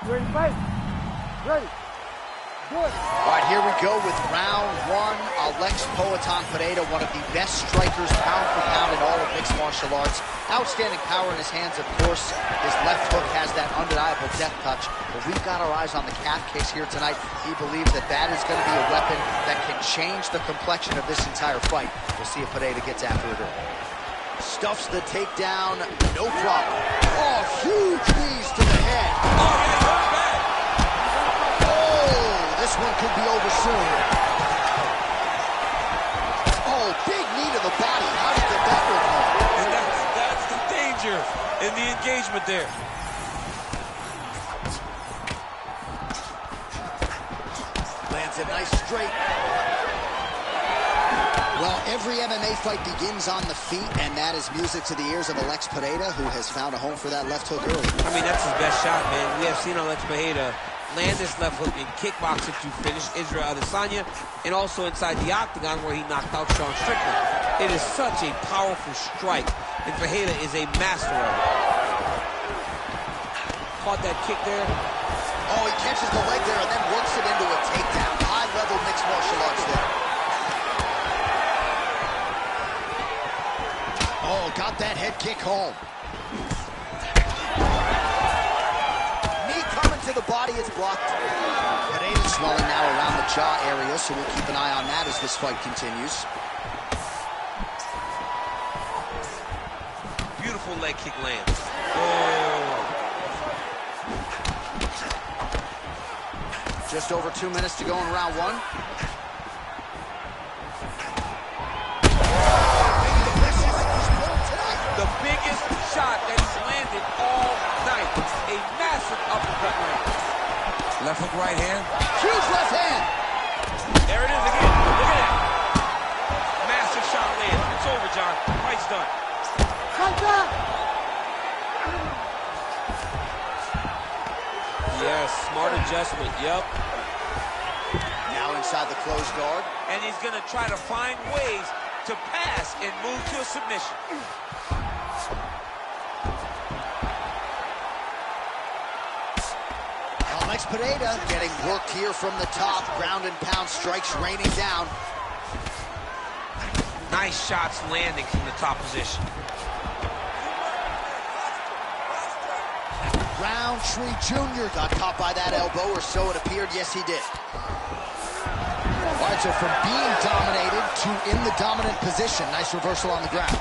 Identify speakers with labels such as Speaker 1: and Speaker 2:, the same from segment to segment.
Speaker 1: Ready, fight. Ready. Do it.
Speaker 2: All right, here we go with round one. Alex Poatan Pereira, one of the best strikers pound for pound in all of mixed martial arts. Outstanding power in his hands, of course. His left hook has that undeniable death touch. But we've got our eyes on the calf kicks here tonight. He believes that that is going to be a weapon that can change the complexion of this entire fight. We'll see if Pereira gets after it. Stuffs the takedown, no problem. Oh, huge knees to the head. Oh, this one could be over soon. Oh, big knee to the body. How did that one go?
Speaker 3: And that's the danger in the engagement there.
Speaker 2: Lands a nice straight. Well, every MMA fight begins on the feet, and that is music to the ears of Alex Pereira, who has found a home for that left hook early.
Speaker 3: I mean, that's his best shot, man. We have seen Alex Pereira land this left hook in kickboxing to finish Israel Adesanya, and also inside the octagon where he knocked out Sean Strickland. It is such a powerful strike, and Pereira is a master of it. Caught that kick there.
Speaker 2: Oh, he catches the leg there and then works it into a takedown. High-level mixed martial arts there. Oh, got that head kick home. Knee coming to the body, it's blocked. Pereira swelling now around the jaw area, so we'll keep an eye on that as this fight continues.
Speaker 3: Beautiful leg kick lands. Oh.
Speaker 2: Just over 2 minutes to go in round one.
Speaker 3: The biggest shot that he's landed all night. A massive uppercut land. Left hook right hand.
Speaker 2: Huge left hand.
Speaker 3: There it is again. Look at that. Massive shot land. It's over, John. Fight's done. Yes, smart adjustment. Yep.
Speaker 2: Now inside the closed guard.
Speaker 3: And he's going to try to find ways to pass and move to a submission.
Speaker 2: Alex Pereira getting worked here from the top. Ground and pound strikes raining down.
Speaker 3: Nice shots landing from the top position.
Speaker 2: Roundtree Jr. got caught by that elbow, or so it appeared. Yes, he did. All right, so from being dominated to in the dominant position. Nice reversal on the ground.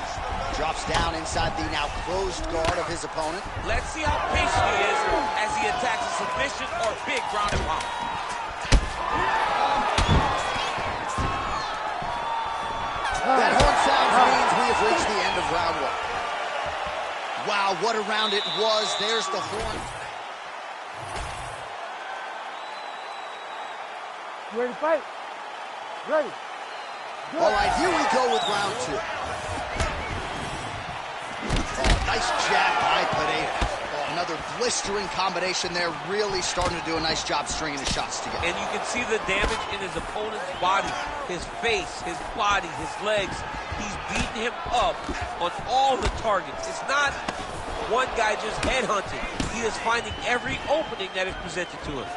Speaker 2: Drops down inside the now closed guard of his opponent.
Speaker 3: Let's see how patient he is as he attacks a submission or big ground and pound.
Speaker 2: That horn sound means we have reached the end of round one. Wow, what a round it was. There's the horn.
Speaker 1: Ready, fight. Ready.
Speaker 2: All right, here we go with round two. Oh, nice jab by Pereira. Oh, another blistering combination there. Really starting to do a nice job stringing the shots together.
Speaker 3: And you can see the damage in his opponent's body, his face, his body, his legs. He's beating him up on all the targets. It's not one guy just headhunting. He is finding every opening that is presented to him.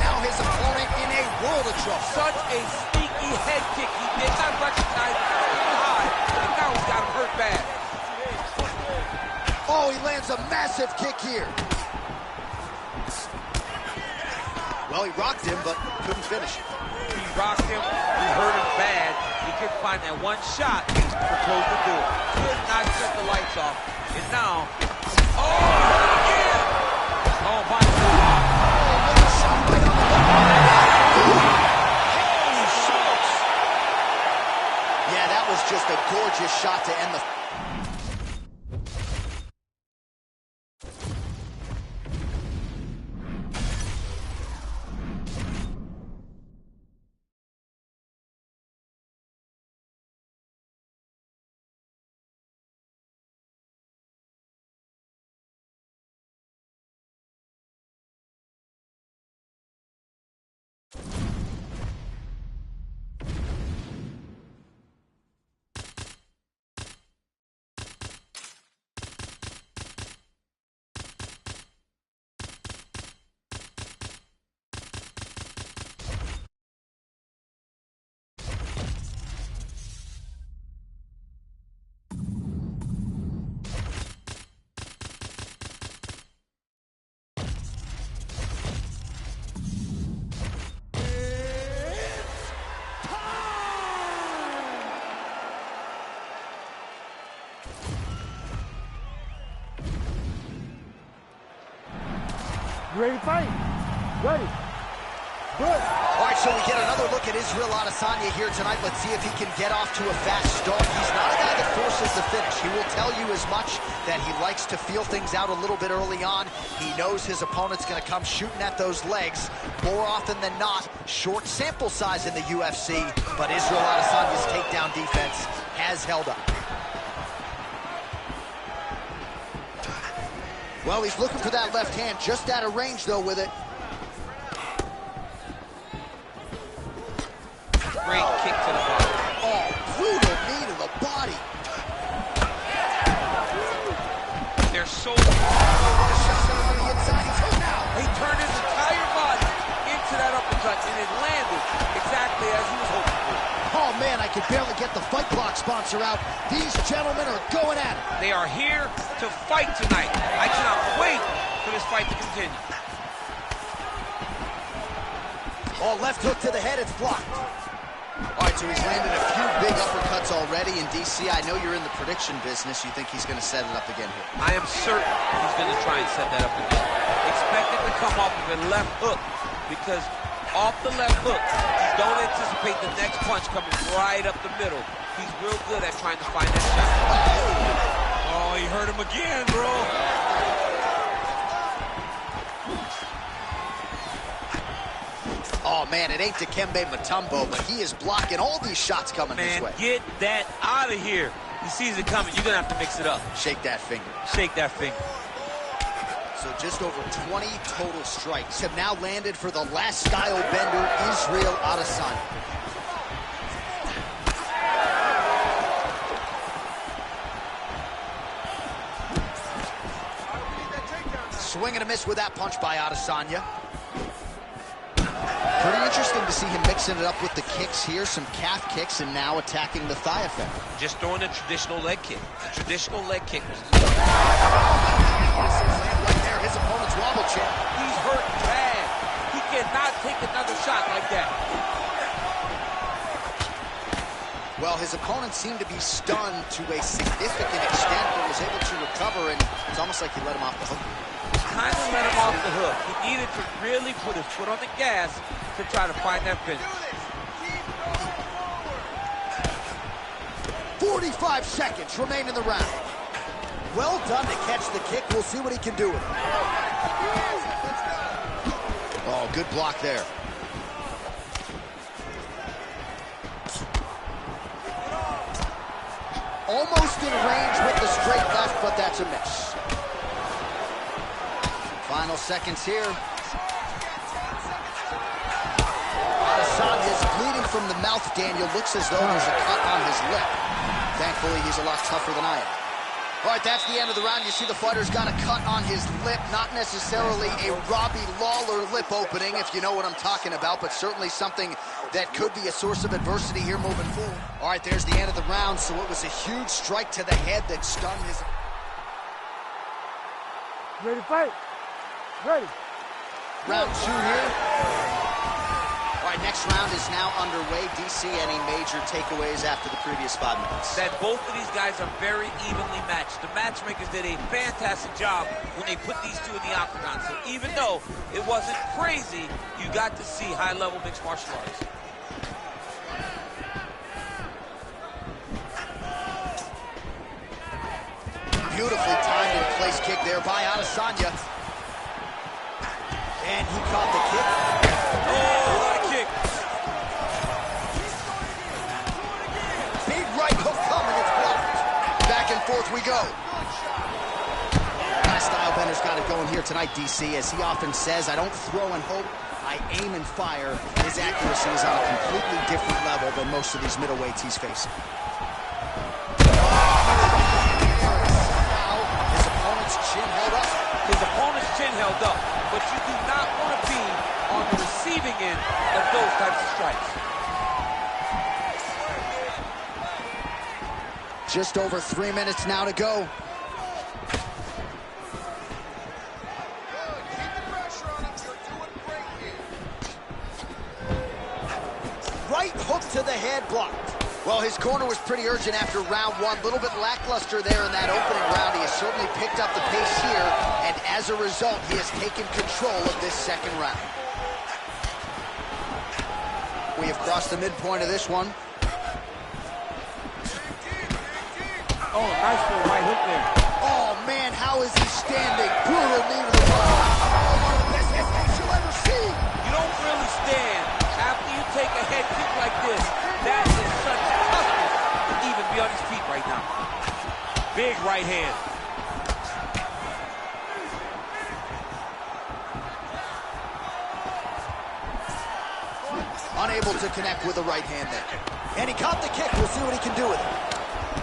Speaker 2: Now his opponent in a world of trouble.
Speaker 3: Such a sneaky head kick. He did not recognize it high, and now he's got him hurt bad.
Speaker 2: Oh, he lands a massive kick here. Well, he rocked him, but couldn't finish it.
Speaker 3: He rocked him, he hurt him bad. He couldn't find that one shot to close the door. Could not shut the lights off. And now, oh, again! Oh, my God.
Speaker 2: Holy smokes! Yeah, that was just a gorgeous shot to end the
Speaker 1: You ready to fight? Ready. Good.
Speaker 2: All right, so we get another look at Israel Adesanya here tonight. Let's see if he can get off to a fast start. He's not a guy that forces the finish. He will tell you as much that he likes to feel things out a little bit early on. He knows his opponent's going to come shooting at those legs more often than not. Short sample size in the UFC, but Israel Adesanya's takedown defense has held up. Well, he's looking for that left hand, just out of range, though, with it.
Speaker 3: Great kick to the body.
Speaker 2: Oh, brutal knee to the body.
Speaker 3: They're so...
Speaker 2: What a shot on the inside. He's hurt now.
Speaker 3: He turned his entire body into that uppercut, and it landed exactly as he was hoping for.
Speaker 2: Oh, man, I can barely get the Fight Block sponsor out. These gentlemen are going at it.
Speaker 3: They are here to fight tonight. I cannot wait for this fight to continue.
Speaker 2: Oh, left hook to the head. It's blocked. All right, so he's landed a few big uppercuts already in DC. I know you're in the prediction business. You think he's going to set it up again here?
Speaker 3: I am certain he's going to try and set that up again. Expect it to come off of a left hook, because off the left hook, you don't anticipate the next punch coming right up the middle. He's real good at trying to find that shot. Oh, he hurt him again, bro.
Speaker 2: Oh, man, it ain't Dikembe Mutombo, but he is blocking all these shots coming his way.
Speaker 3: Man, get that out of here. He sees it coming. You're going to have to mix it up.
Speaker 2: Shake that finger.
Speaker 3: Shake that finger.
Speaker 2: So just over 20 total strikes have now landed for the last style bender, Israel Adesanya. Swing and a miss with that punch by Adesanya. Pretty interesting to see him mixing it up with the kicks here, some calf kicks, and now attacking the thigh effect.
Speaker 3: Just throwing a traditional leg kick. A traditional leg kick was...
Speaker 2: Right there, his opponent's wobble chair.
Speaker 3: He's hurt bad. He cannot take another shot like that.
Speaker 2: Well, his opponent seemed to be stunned to a significant extent, but was able to recover, and it's almost like he let him off the hook.
Speaker 3: Kind of let him off the hook. He needed to really put his foot on the gas to try to find that finish.
Speaker 2: 45 seconds remain in the round. Well done to catch the kick. We'll see what he can do with it. Oh, good block there. Almost in range with the straight left, but that's a miss. Final seconds here. Adesanya is bleeding from the mouth, Daniel. Looks as though there's a cut on his lip. Thankfully, he's a lot tougher than I am. All right, that's the end of the round. You see the fighter's got a cut on his lip. Not necessarily a Robbie Lawler lip opening, if you know what I'm talking about, but certainly something that could be a source of adversity here moving forward. All right, there's the end of the round, so it was a huge strike to the head that stunned his...
Speaker 1: Ready to fight? Ready.
Speaker 2: Round two here. All right, next round is now underway. DC, any major takeaways after the previous 5 minutes?
Speaker 3: That both of these guys are very evenly matched. The matchmakers did a fantastic job when they put these two in the octagon. So even though it wasn't crazy, you got to see high-level mixed martial arts.
Speaker 2: Beautifully timed in place kick there by Adesanya. And he caught the kick.
Speaker 3: Oh, what a kick.
Speaker 2: Big right hook coming, it's blocked. Back and forth we go. Style bender's got it going here tonight, DC. As he often says, I don't throw and hope, I aim and fire. His accuracy is on a completely different level than most of these middleweights he's facing. His opponent's chin held up.
Speaker 3: His opponent's chin held up, but you do not want to be on the receiving end of those types of strikes.
Speaker 2: Just over 3 minutes now to go. Right hook to the head, blocked. Well, his corner was pretty urgent after round one. A little bit lackluster there in that opening round. He has certainly picked up the pace here, and as a result, he has taken control of this second round. We have crossed the midpoint of this one.
Speaker 3: Oh, nice little right hook there.
Speaker 2: Oh, man, how is he standing? Brutal knee to the body. Oh, one of the best hits you'll ever see.
Speaker 3: You don't really stand after you take a head kick like this. That is such toughness to even be on his feet right now. Big right hand.
Speaker 2: Unable to connect with the right hand there. And he caught the kick. We'll see what he can do with it.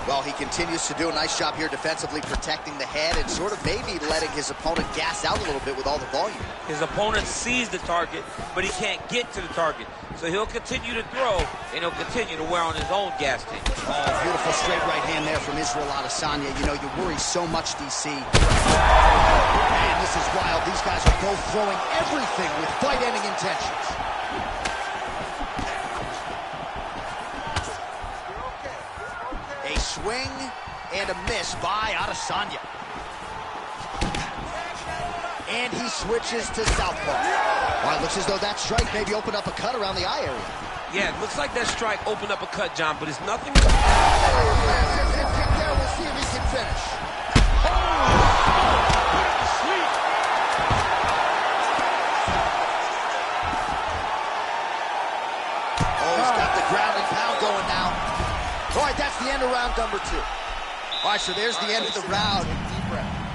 Speaker 2: Well, he continues to do a nice job here defensively protecting the head and sort of maybe letting his opponent gas out a little bit with all the volume.
Speaker 3: His opponent sees the target, but he can't get to the target. So he'll continue to throw, and he'll continue to wear on his own gas tank.
Speaker 2: Oh, beautiful straight right hand there from Israel Adesanya. You know, you worry so much, DC. Man, this is wild. These guys are both throwing everything with fight-ending intentions. A swing and a miss by Adesanya. And he switches to southpaw. Well, it looks as though that strike maybe opened up a cut around the eye area.
Speaker 3: Yeah, it looks like that strike opened up a cut, John, but it's nothing.
Speaker 2: Oh, massive hip kick there. We'll see if he can finish. Oh, he's got the ground and pound going now. All right, that's the end of round number 2. All right, so there's the end of the round.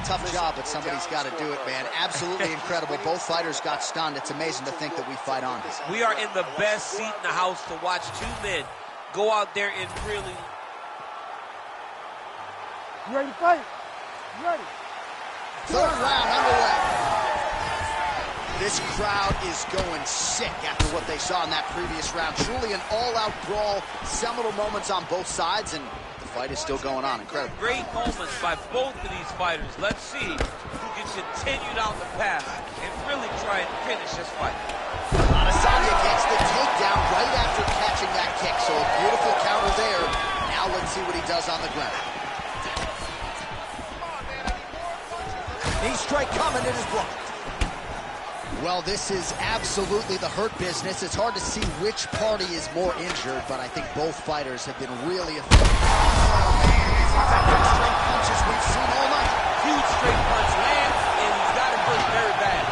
Speaker 2: Tough job, but somebody's got to do it, man. Absolutely incredible. Both fighters got stunned. It's amazing to think that we fight on.
Speaker 3: We are in the best seat in the house to watch two men go out there and really...
Speaker 1: You ready to fight? You ready?
Speaker 2: Third round underway. This crowd is going sick after what they saw in that previous round. Truly an all-out brawl, seminal moments on both sides, and the fight is still going on. Incredible.
Speaker 3: Great moments by both of these fighters. Let's see who can continue down the path and really try and finish this fight.
Speaker 2: Adesanya gets the takedown right after catching that kick, so a beautiful counter there. Now let's see what he does on the ground. Knee strike coming, it is blocked. Well, this is absolutely the hurt business. It's hard to see which party is more injured, but I think both fighters have been really effective. Oh, man, these effective straight punches we've seen all night.
Speaker 3: Huge straight punch lands, and he's got it hurt very bad.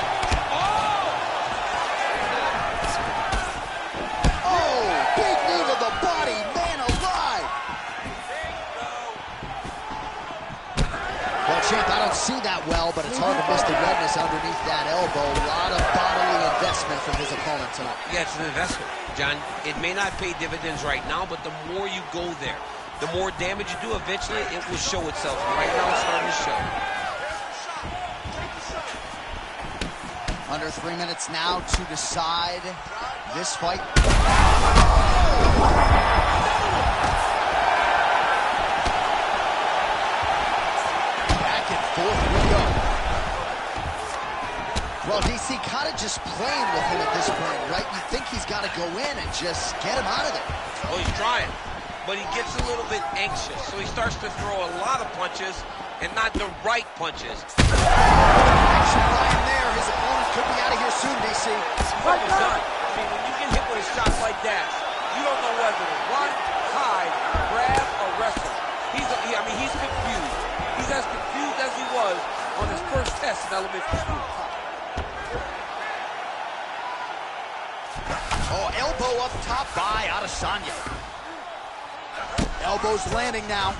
Speaker 2: Oh, big knee to the body, man alive. Well, champ, I don't see that well, but it's hard to miss the redness underneath that elbow. A lot of bodily investment from his opponent tonight.
Speaker 3: Yeah, it's an investment, John. It may not pay dividends right now, but the more you go there, the more damage you do, eventually it will show itself. Right now it's starting to show.
Speaker 2: Under 3 minutes now to decide this fight. Back and forth we go. Well, DC kind of just playing with him at this point, right? You think he's got to go in and just get him out of there.
Speaker 3: Oh, he's trying, but he gets a little bit anxious, so he starts to throw a lot of punches and not the right punches.
Speaker 2: Action line there. His opponent could be out of here soon, DC.
Speaker 3: What was done? I mean, when you get hit with a shot like that, you don't know whether to run, hide, grab, or wrestle. He's confused. He's as confused as he was on his first test in elementary school.
Speaker 2: Oh, elbow up top by Adesanya. Elbows landing now.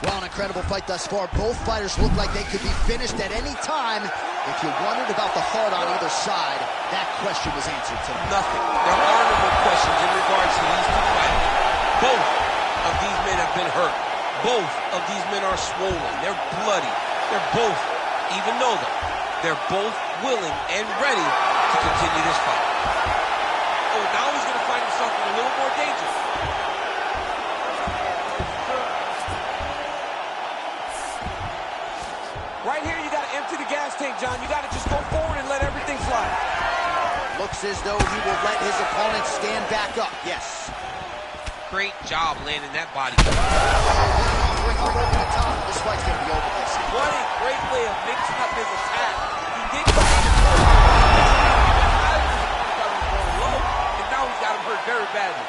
Speaker 2: Well, an incredible fight thus far. Both fighters look like they could be finished at any time. If you wondered about the heart on either side, that question was answered tonight.
Speaker 3: Nothing. There are no more questions in regards to these two fighters. Both of these men have been hurt. Both of these men are swollen. They're bloody. They're both, even though they're both willing and ready to continue this fight. Oh, now he's going to find himself in a little more danger. Right here, you got to empty the gas tank, John. You got to just go forward and let everything fly.
Speaker 2: Looks as though he will let his opponent stand back up. Yes.
Speaker 3: Great job landing that body.
Speaker 2: Bring him over the top. This fight's going to be over this.
Speaker 3: What a great way of mixing up his attack. He didn't go low, and now he's got him hurt very badly.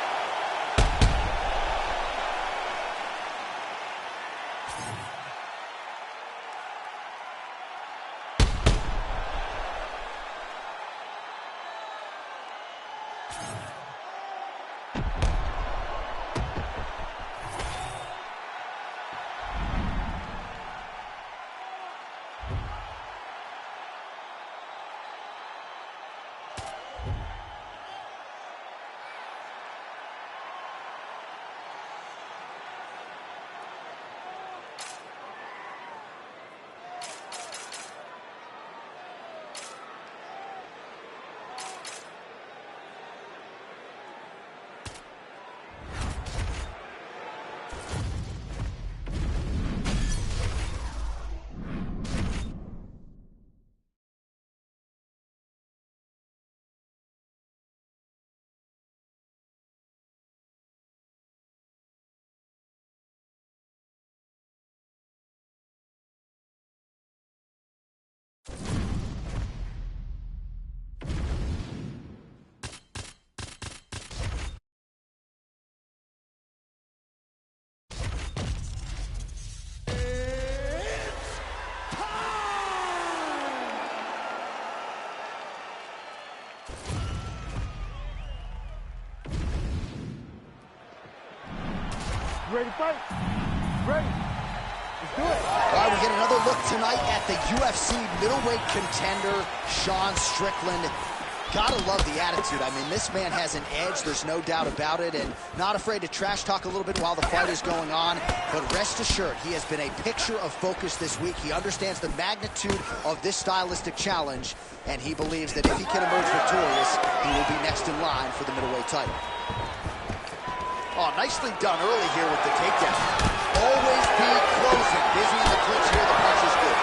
Speaker 1: Ready to fight? Ready. Let's do it.
Speaker 2: All right, we get another look tonight at the UFC middleweight contender, Sean Strickland. Gotta love the attitude. I mean, this man has an edge, there's no doubt about it, and not afraid to trash talk a little bit while the fight is going on. But rest assured, he has been a picture of focus this week. He understands the magnitude of this stylistic challenge, and he believes that if he can emerge victorious, he will be next in line for the middleweight title. Oh, nicely done early here with the takedown. Always be closing. Busy in the clinch here. The punch is good.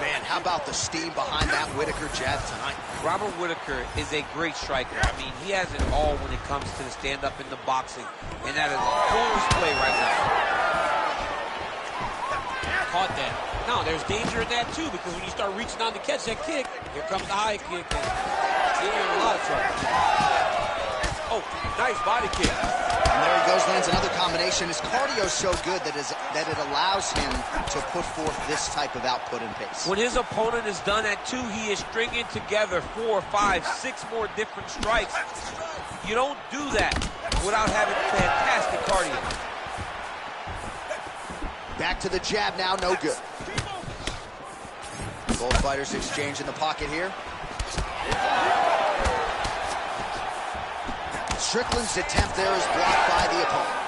Speaker 2: Man, how about the steam behind that Whittaker jab tonight?
Speaker 3: Robert Whittaker is a great striker. I mean, he has it all when it comes to the stand-up in the boxing. And that is a full display right now. Caught that. No, there's danger in that too, because when you start reaching on to catch that kick, here comes the high kick, and you're in a lot of trouble. Oh, nice body kick.
Speaker 2: And there he goes, lands another combination. His cardio is so good that it allows him to put forth this type of output and pace.
Speaker 3: When his opponent is done at 2, he is stringing together 4, 5, 6 more different strikes. You don't do that without having fantastic cardio.
Speaker 2: Back to the jab now, no good. Both fighters exchange in the pocket here. Strickland's attempt there is blocked by the opponent.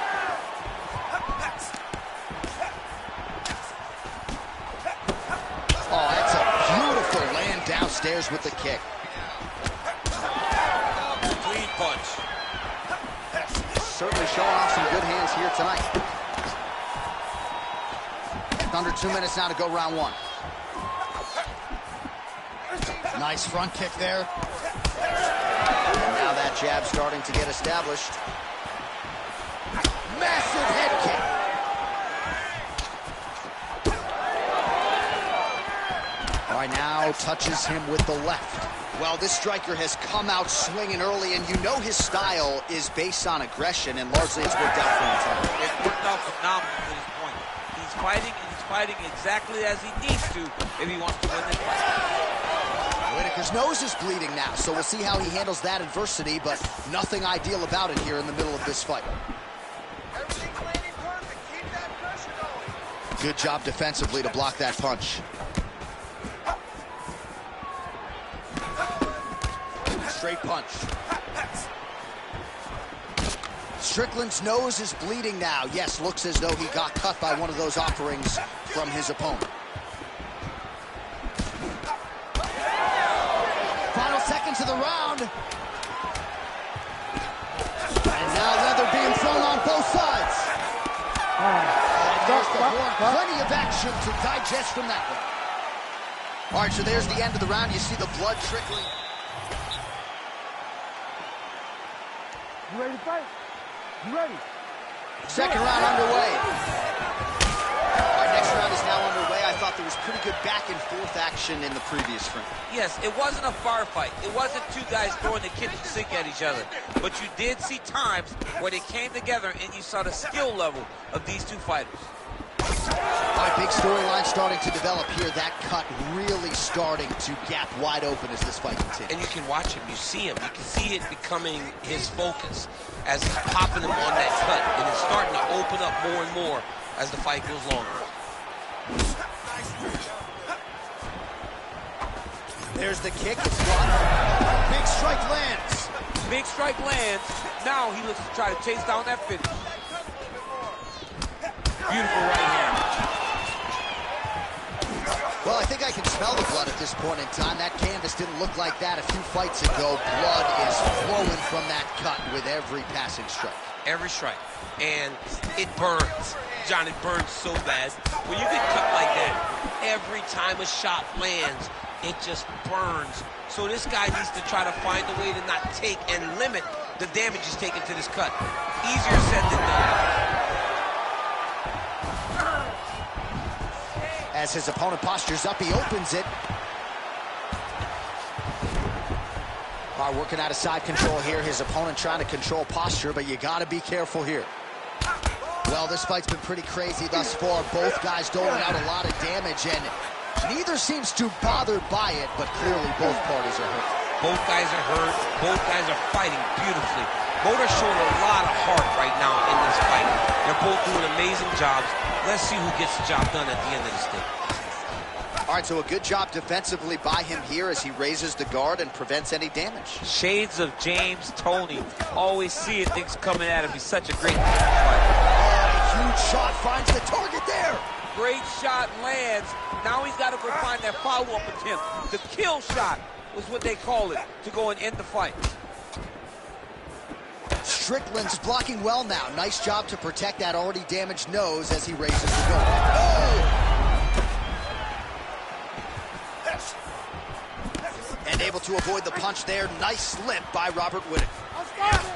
Speaker 2: Oh, that's a beautiful land downstairs with the kick.
Speaker 3: Clean punch.
Speaker 2: Certainly showing off some good hands here tonight. Under 2 minutes now to go round 1. Nice front kick there. And now that jab starting to get established. Massive head kick. All right, now touches him with the left. Well, this striker has come out swinging early, and you know his style is based on aggression, and largely it's worked out for him tonight.
Speaker 3: It's worked out phenomenally to this point. He's fighting, and he's fighting exactly as he needs to if he wants to win this fight.
Speaker 2: Whittaker's nose is bleeding now, so we'll see how he handles that adversity, but nothing ideal about it here in the middle of this fight.
Speaker 1: Everything's landing perfect. Keep that pressure going.
Speaker 2: Good job defensively to block that punch. Straight punch. Strickland's nose is bleeding now. Yes, looks as though he got cut by one of those offerings from his opponent. Final seconds of the round. And now leather being thrown on both sides. And there's the horn. Plenty of action to digest from that one. All right, so there's the end of the round. You see the blood trickling.
Speaker 4: You ready to fight? You ready?
Speaker 2: Second round underway. Our next round is now underway. I thought there was pretty good back and forth action in the previous round.
Speaker 3: Yes, it wasn't a firefight. It wasn't two guys throwing the kitchen sink at each other. But you did see times where they came together and you saw the skill level of these two fighters.
Speaker 2: All right, big storyline starting to develop here. That cut really starting to gap wide open as this fight continues.
Speaker 3: And you can watch him, you see him, you can see it becoming his focus as he's popping him on that cut, and it's starting to open up more and more as the fight goes longer.
Speaker 2: There's the kick, it's blocked. Big strike lands.
Speaker 3: Big strike lands. Now he looks to try to chase down that finish. Beautiful right hand.
Speaker 2: Well, I think I can smell the blood at this point in time. That canvas didn't look like that a few fights ago. Blood is flowing from that cut with every passing strike.
Speaker 3: Every strike. And it burns. John, it burns so bad. When you get cut like that, every time a shot lands, it just burns. So this guy needs to try to find a way to not take and limit the damage he's taken to this cut. Easier said than done.
Speaker 2: As his opponent postures up, he opens it. All right, working out of side control here. His opponent trying to control posture, but you got to be careful here. Well, this fight's been pretty crazy thus far. Both guys doling out a lot of damage, and neither seems too bothered by it, but clearly both parties are hurt.
Speaker 3: Both guys are hurt. Both guys are fighting beautifully. Both are showing a lot of heart right now in this fight. They're both doing amazing jobs. Let's see who gets the job done at the end of this thing.
Speaker 2: All right, so a good job defensively by him here as he raises the guard and prevents any damage.
Speaker 3: Shades of James Toney. Always seeing things coming at him. He's such a great fighter.
Speaker 2: Huge shot finds the target there.
Speaker 3: Great shot lands. Now he's got to go find that follow-up attempt. The kill shot was what they call it, to go and end the fight.
Speaker 2: Strickland's blocking well now. Nice job to protect that already damaged nose as he raises the guard. Oh! And able to avoid the punch there. Nice slip by Robert Whittaker.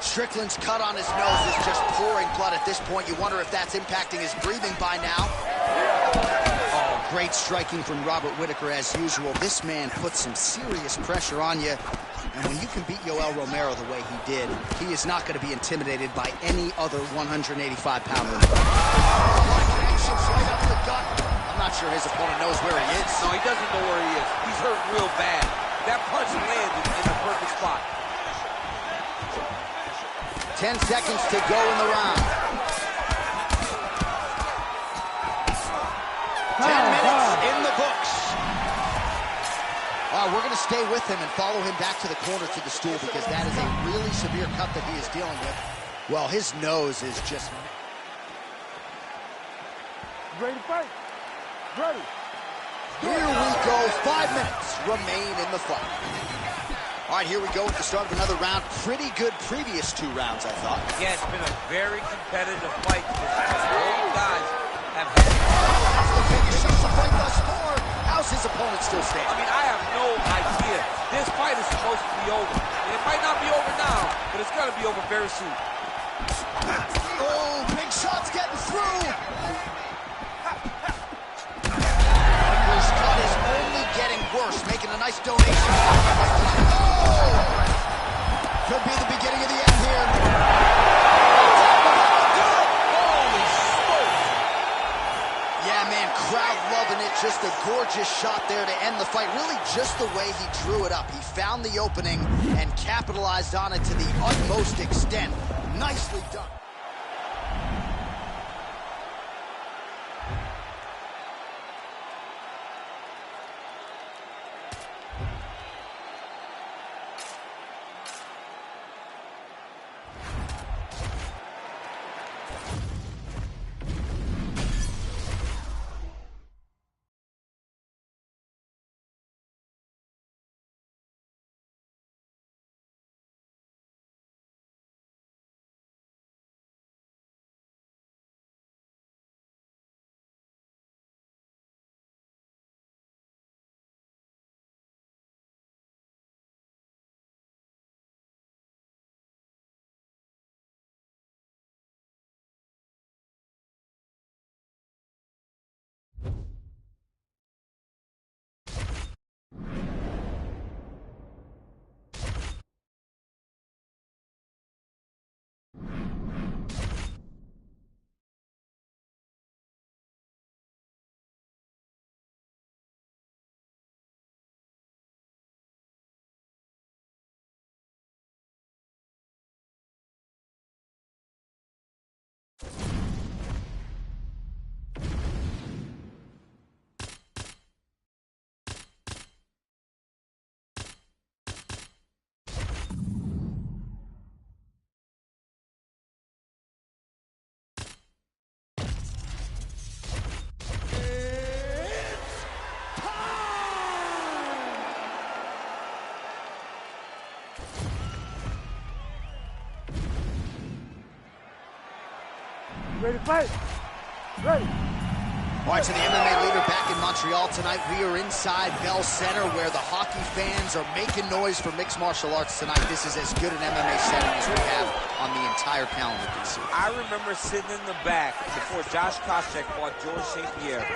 Speaker 2: Strickland's cut on his nose is just pouring blood at this point. You wonder if that's impacting his breathing by now. Oh, great striking from Robert Whittaker as usual. This man puts some serious pressure on you. And when you can beat Yoel Romero the way he did, he is not going to be intimidated by any other 185-pounder. I'm not sure his opponent knows where he is.
Speaker 3: No, he doesn't know where he is. He's hurt real bad. That punch landed in the perfect spot.
Speaker 2: 10 seconds to go in the round. 10 minutes in the books. We're going to stay with him and follow him back to the corner to the stool because that is a really severe cut that he is dealing with. Well, his nose is just...
Speaker 4: Ready to fight? Ready.
Speaker 2: Here we go. 5 minutes remain in the fight. All right, here we go at the start of another round. Pretty good previous two rounds, I thought.
Speaker 3: Yeah, it's been a very competitive fight. Both guys have had...
Speaker 2: That's the biggest shot to fight thus far. How's his opponent still standing?
Speaker 3: I mean, I have no idea. This fight is supposed to be over. And it might not be over now, but it's going to be over very soon.
Speaker 2: Oh, big shots getting through. Whittaker's cut is only getting worse, making a nice donation. Oh! Could be the beginning of the end here.
Speaker 3: Holy smokes!
Speaker 2: Yeah, man, crowd loving it. Just a gorgeous shot there to end the fight. Really just the way he drew it up. He found the opening and capitalized on it to the utmost extent. Nicely done.
Speaker 4: ready to fight? Ready.
Speaker 2: All right, so the MMA leader back in Montreal tonight. We are inside Bell Center where the hockey fans are making noise for mixed martial arts tonight. This is as good an MMA setting as we have on the entire calendar, you can see.
Speaker 3: I remember sitting in the back before Josh Koscheck fought George St. Pierre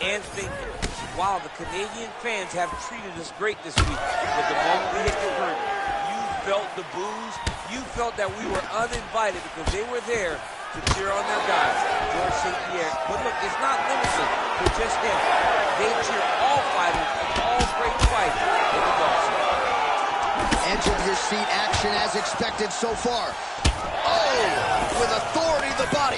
Speaker 3: and thinking, wow, the Canadian fans have treated us great this week. But the moment we hit the ring, you felt the boos. You felt that we were uninvited because they were there to cheer on their guys, George St. Pierre. But look, it's not limited to just him. They cheer all fighters and all great fights in the boxing.
Speaker 2: Edge of your seat action as expected so far. Oh, with authority to the body.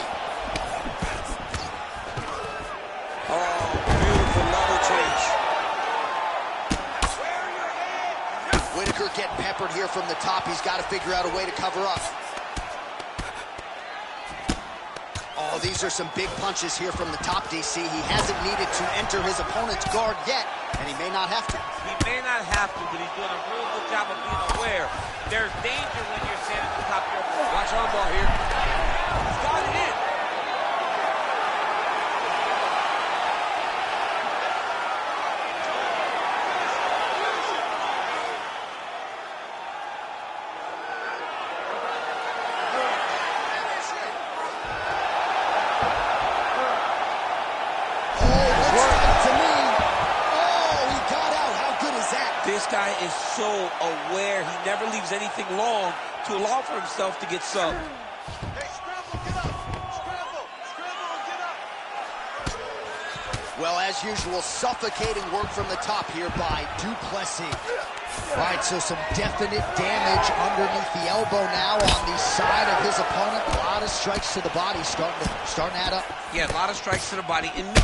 Speaker 3: Oh, beautiful level change.
Speaker 2: Whitaker getting peppered here from the top. He's got to figure out a way to cover up. Oh, these are some big punches here from the top, DC. He hasn't needed to enter his opponent's guard yet, and he may not have to.
Speaker 3: He may not have to, but he's doing a real good job of being aware. There's danger when you're standing at the top of your opponent. Watch armbar here. He's got it in. This guy is so aware. He never leaves anything long to allow for himself to get subbed.
Speaker 1: Hey, scramble, get up. Scramble, get up.
Speaker 2: Well, as usual, suffocating work from the top here by Du Plessis. All right, so some definite damage underneath the elbow now on the side of his opponent. A lot of strikes to the body starting to add up.
Speaker 3: Yeah, a lot of strikes to the body.
Speaker 2: There, DC.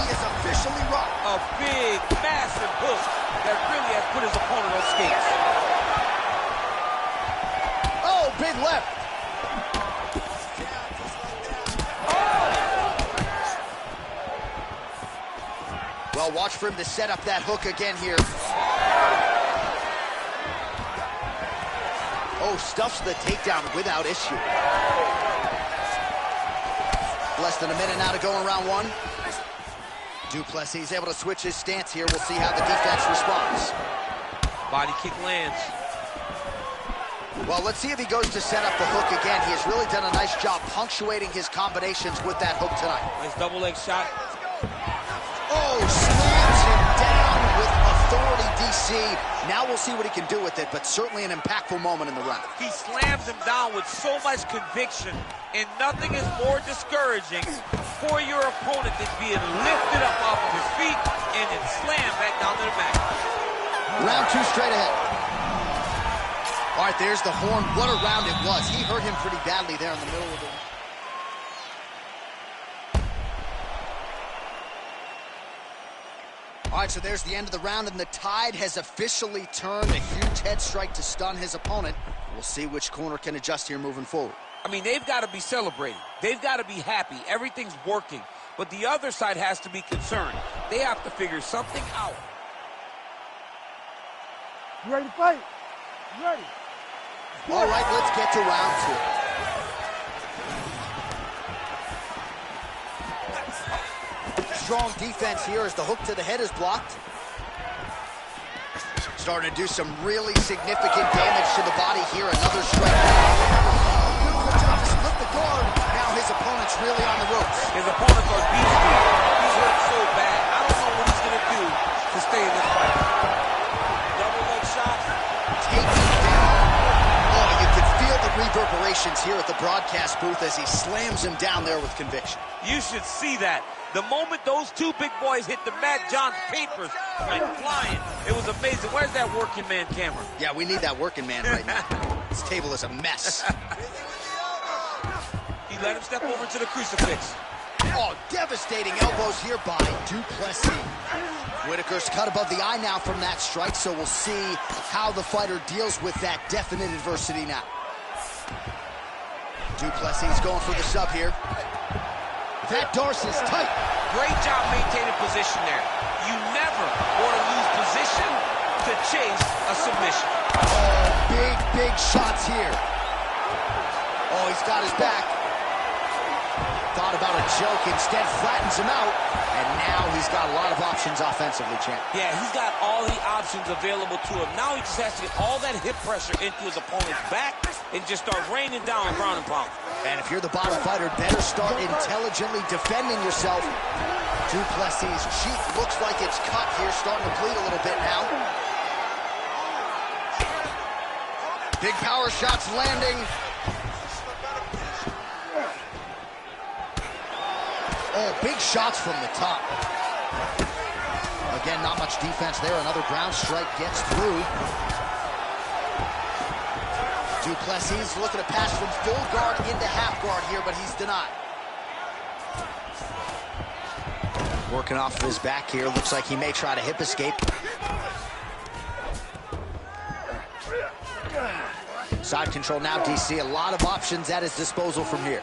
Speaker 2: He is officially rocked.
Speaker 3: A big, massive hook that really has put his opponent on skates.
Speaker 2: Oh, big left. Well, watch for him to set up that hook again here. Oh, stuffs the takedown without issue. Less than a minute now to go in round one. Du Plessis is able to switch his stance here. We'll see how the defense responds.
Speaker 3: Body kick lands.
Speaker 2: Well, let's see if he goes to set up the hook again. He has really done a nice job punctuating his combinations with that hook tonight.
Speaker 3: Nice double leg shot.
Speaker 2: Oh, slams him down with authority, DC. Now we'll see what he can do with it, but certainly an impactful moment in the round.
Speaker 3: He slams him down with so much conviction, and nothing is more discouraging for your opponent than being lifted up off of his feet and then slammed back down to the mat.
Speaker 2: Round two straight ahead. All right, there's the horn. What a round it was. He hurt him pretty badly there in the middle of the... All right, so there's the end of the round, and the tide has officially turned. A huge head strike to stun his opponent. We'll see which corner can adjust here moving forward.
Speaker 3: I mean, they've got to be celebrating. They've got to be happy. Everything's working. But the other side has to be concerned. They have to figure something out.
Speaker 4: You ready to fight? You ready?
Speaker 2: All right, let's get to round two. Strong defense here as the hook to the head is blocked. Starting to do some really significant damage to the body here. Another strike. Beautiful job to split the guard. Now his opponent's really on the ropes.
Speaker 3: His opponent's on beat street. He's hurt so bad. I don't know what he's going to do to stay in this fight. Double leg shot.
Speaker 2: Taking down. Oh, you could feel the reverberations here at the broadcast booth as he slams him down there with conviction.
Speaker 3: You should see that. The moment those two big boys hit the mat, John's papers went flying. It was amazing. Where's that working man camera?
Speaker 2: Yeah, we need that working man right now. This table is a mess.
Speaker 3: He let him step over to the crucifix.
Speaker 2: Oh, devastating elbows here by Du Plessis. Whitaker's cut above the eye now from that strike, so we'll see how the fighter deals with that definite adversity now. Du Plessis going for the sub here. That Darce's tight.
Speaker 3: Great job maintaining position there. You never want to lose position to chase a submission.
Speaker 2: Oh, big shots here. Oh, he's got his back. Thought about a choke, instead flattens him out. And now he's got a lot of options offensively, champ.
Speaker 3: Yeah, he's got all the options available to him. Now he just has to get all that hip pressure into his opponent's back and just start raining down ground and pound.
Speaker 2: And if you're the bottom fighter, better start intelligently defending yourself. Du Plessis' cheek looks like it's cut here, starting to bleed a little bit now. Big power shots landing. Oh, big shots from the top. Again, not much defense there. Another ground strike gets through. Du Plessis looking to pass from full guard into half guard here, but he's denied. Working off of his back here. Looks like he may try to hip escape. Side control now, DC. A lot of options at his disposal from here.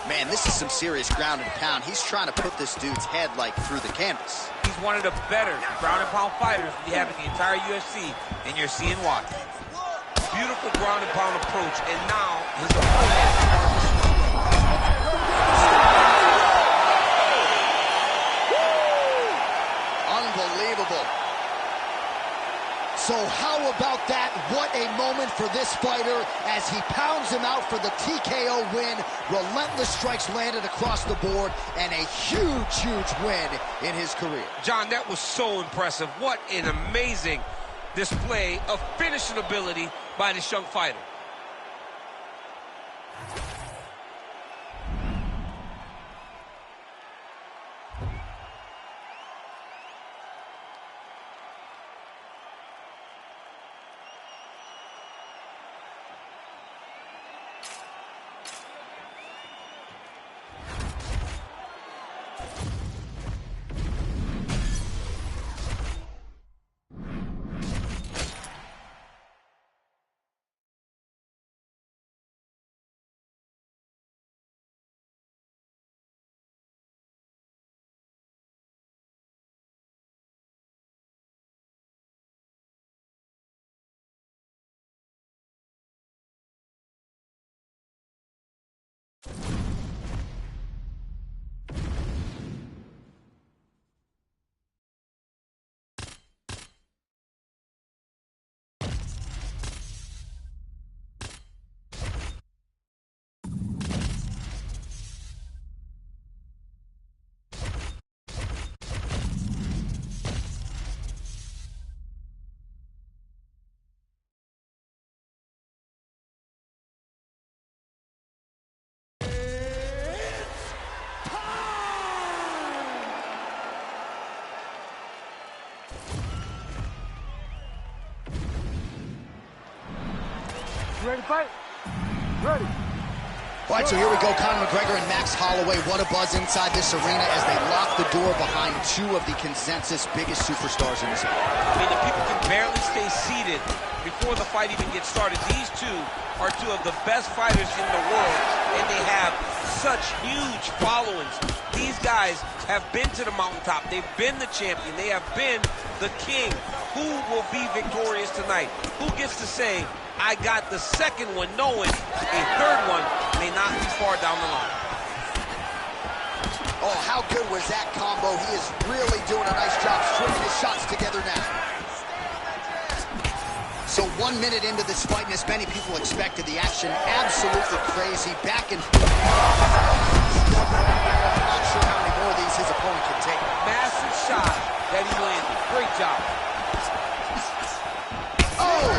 Speaker 2: Man, this is some serious ground and pound. He's trying to put this dude's head, like, through the canvas.
Speaker 3: He's one of the better ground and pound fighters we have in the entire UFC, and you're seeing why. Beautiful ground and pound approach, and now his opponent.
Speaker 2: Unbelievable. So how about that? What a moment for this fighter as he pounds him out for the TKO win. Relentless strikes landed across the board, and a huge, huge win in his career.
Speaker 3: John, that was so impressive. What an amazing display of finishing ability by this young fighter.
Speaker 4: You ready to fight? Ready.
Speaker 2: All right, so here we go. Conor McGregor and Max Holloway. What a buzz inside this arena as they lock the door behind two of the consensus biggest superstars in this area.
Speaker 3: I mean, the people can barely stay seated before the fight even gets started. These two are two of the best fighters in the world, and they have such huge followings. These guys have been to the mountaintop. They've been the champion. They have been the king. Who will be victorious tonight? Who gets to say, I got the second one, knowing a third one may not be far down the line?
Speaker 2: Oh, how good was that combo? He is really doing a nice job stringing his shots together now. So 1 minute into this fight, and as many people expected, the action absolutely crazy. Back and forth. I'm not sure how many more of these his opponent can take.
Speaker 3: Massive shot that he landed. Great job.
Speaker 2: Oh,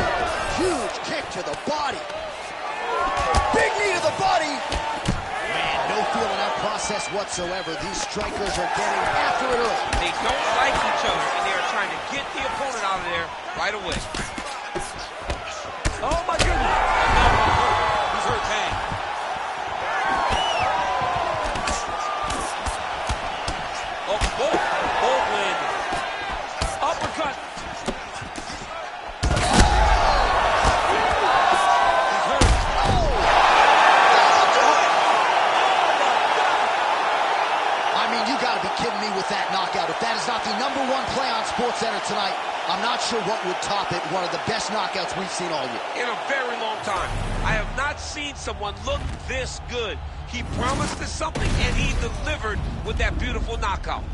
Speaker 2: huge kick to the body. Big knee to the body. Man, no feeling out process whatsoever. These strikers are getting after it early.
Speaker 3: They don't like each other, and they are trying to get the opponent out of there right away. Oh, my goodness. He's hurt bad. Oh, both landed. Uppercut. He's hurt.
Speaker 2: I mean, you got to be kidding me with that knockout. If that is not the #1 play on SportsCenter tonight, I'm not sure what would top it. One of the best knockouts we've seen all year.
Speaker 3: In a very long time. I have not seen someone look this good. He promised us something, and he delivered with that beautiful knockout.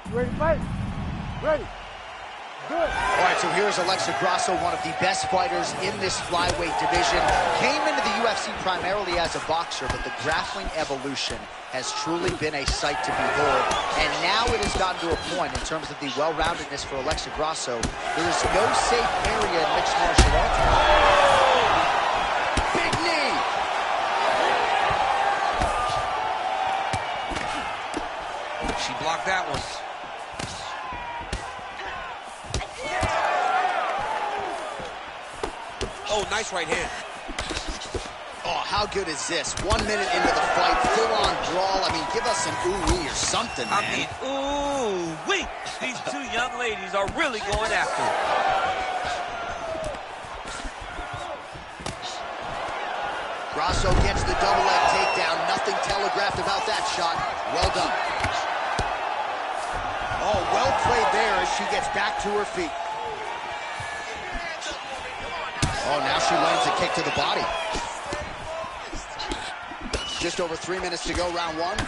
Speaker 4: You ready to fight? Ready. Good.
Speaker 2: All right, so here's Alexa Grasso, one of the best fighters in this flyweight division. Came into the UFC primarily as a boxer, but the grappling evolution has truly been a sight to behold. And now it has gotten to a point in terms of the well-roundedness for Alexa Grasso. There is no safe area in mixed martial arts. Big knee.
Speaker 3: She blocked that one. Oh, nice right hand.
Speaker 2: Oh, how good is this? 1 minute into the fight, full-on brawl. I mean, give us some ooh-wee or something, man.
Speaker 3: I mean, ooh-wee. These two young ladies are really going after it.
Speaker 2: Grasso gets the double leg takedown. Nothing telegraphed about that shot. Well done. Oh, well played there as she gets back to her feet. Oh, now she lands a kick to the body. Just over 3 minutes to go, round one.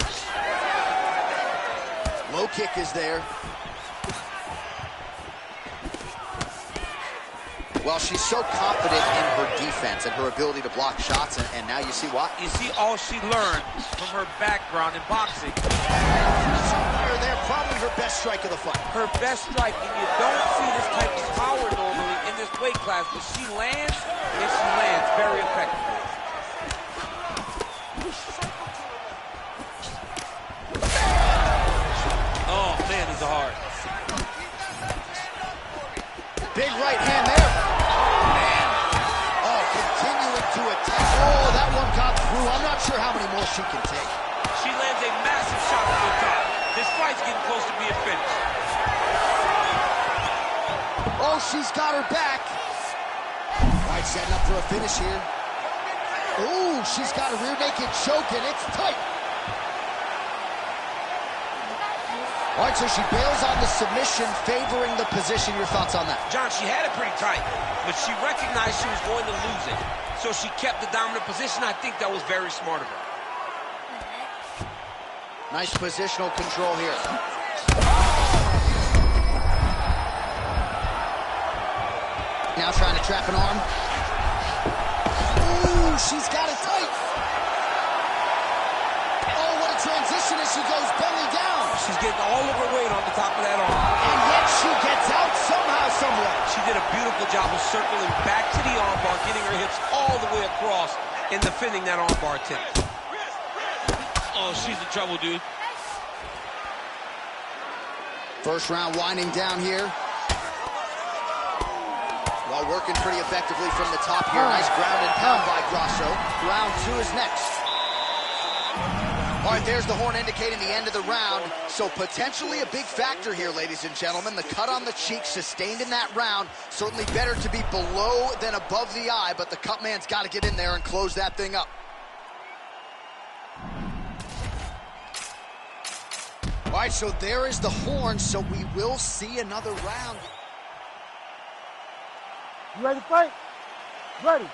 Speaker 2: Low kick is there. Well, she's so confident in her defense and her ability to block shots, and now you see what?
Speaker 3: You see all she learned from her background in boxing.
Speaker 2: There, probably her best strike of the fight.
Speaker 3: Her best strike, and you don't see this type of power normally in this weight class, but she lands, and she lands very effectively. Oh, man, these are hard.
Speaker 2: Big right hand there. Man. Oh, continuing to attack. Oh, that one got through. I'm not sure how many more she can take.
Speaker 3: She lands a massive shot to the top. This fight's getting close to being finished.
Speaker 2: Oh, she's got her back. All right, setting up for a finish here. Oh, she's got a rear naked choke, and it's tight. All right, so she bails on the submission, favoring the position. Your thoughts on that?
Speaker 3: John, she had it pretty tight, but she recognized she was going to lose it. So she kept the dominant position. I think that was very smart of her.
Speaker 2: Nice positional control here. Now trying to trap an arm. Ooh, she's got it tight. Oh, what a transition as she goes belly down.
Speaker 3: She's getting all of her weight on the top of that arm.
Speaker 2: And yet she gets out somehow, someway.
Speaker 3: She did a beautiful job of circling back to the armbar, getting her hips all the way across and defending that armbar attempt. Oh, she's in trouble, dude.
Speaker 2: First round winding down here. Well, working pretty effectively from the top here. Nice ground and pound by Grasso. Round 2 is next. All right, there's the horn indicating the end of the round. So potentially a big factor here, ladies and gentlemen. The cut on the cheek sustained in that round. Certainly better to be below than above the eye, but the cut man's got to get in there and close that thing up. All right, so there is the horn, so we will see another round.
Speaker 4: You ready to fight? Ready.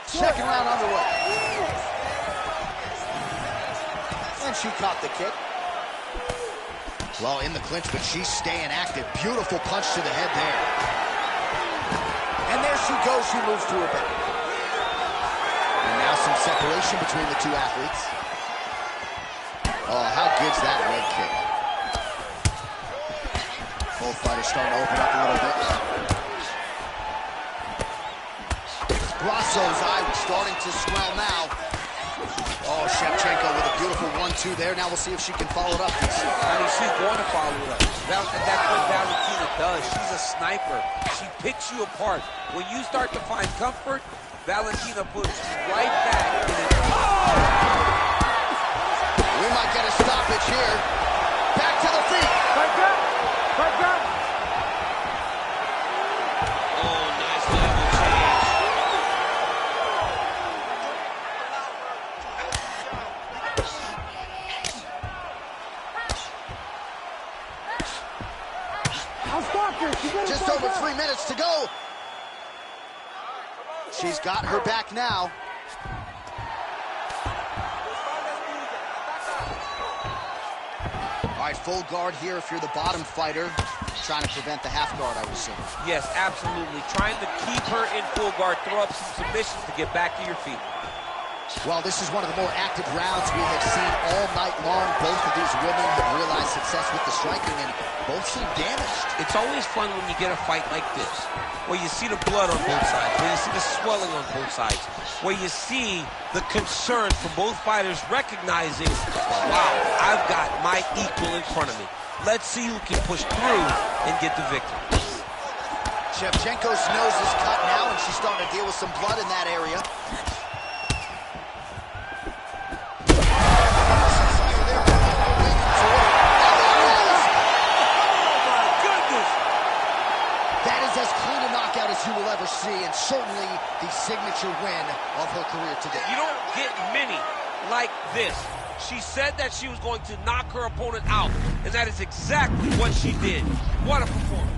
Speaker 2: Second round underway. And she caught the kick. Well, in the clinch, but she's staying active. Beautiful punch to the head there. And there she goes. She moves to her back. And now some separation between the two athletes. Oh, how good's that leg kick? Both fighters starting to open up a little bit. Grasso's eye starting to swell now. Oh, Shevchenko with a beautiful 1-2 there. Now we'll see if she can follow it up.
Speaker 3: I mean, she's going to follow it up. That's what Valentina does. She's a sniper. She picks you apart. When you start to find comfort, Valentina puts you right back in it.
Speaker 2: We might get a stoppage here. Back to the feet.
Speaker 4: Fight back. Fight back.
Speaker 3: Oh, nice level change.
Speaker 4: I'll stop this. You gotta
Speaker 2: Just
Speaker 4: fight
Speaker 2: over
Speaker 4: back.
Speaker 2: 3 minutes to go. She's got her back now. All right, full guard here if you're the bottom fighter. Trying to prevent the half guard, I would assume.
Speaker 3: Yes, absolutely. Trying to keep her in full guard, throw up some submissions to get back to your feet.
Speaker 2: Well, this is one of the more active rounds we have seen all night long. Both of these women have realized success with the striking, and both seem damaged.
Speaker 3: It's always fun when you get a fight like this, where you see the blood on both sides, where you see the swelling on both sides, where you see the concern from both fighters recognizing, wow, I've got my equal in front of me. Let's see who can push through and get the victory.
Speaker 2: Shevchenko's nose is cut now, and she's starting to deal with some blood in that area. You will ever see, and certainly the signature win of her career today.
Speaker 3: You don't get many like this. She said that she was going to knock her opponent out, and that is exactly what she did. What a performance.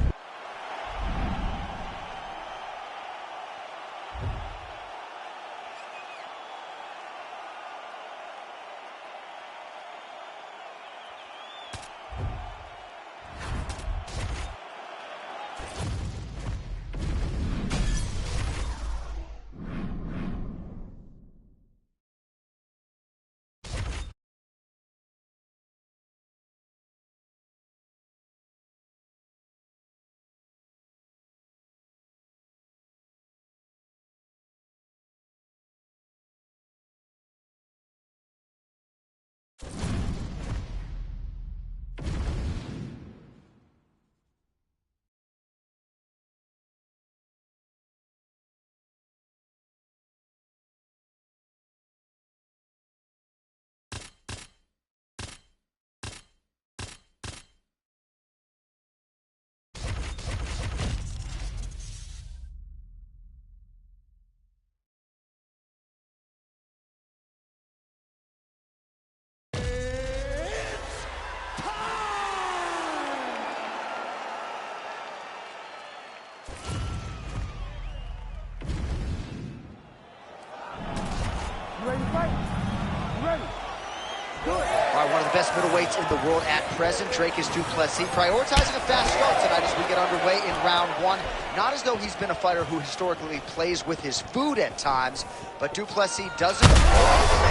Speaker 4: Ready to fight? Ready. Do it.
Speaker 2: All right, one of the best middleweights in the world at present, Dricus Du Plessis, prioritizing a fast start tonight as we get underway in round one. Not as though he's been a fighter who historically plays with his food at times, but Du Plessis doesn't. Oh, the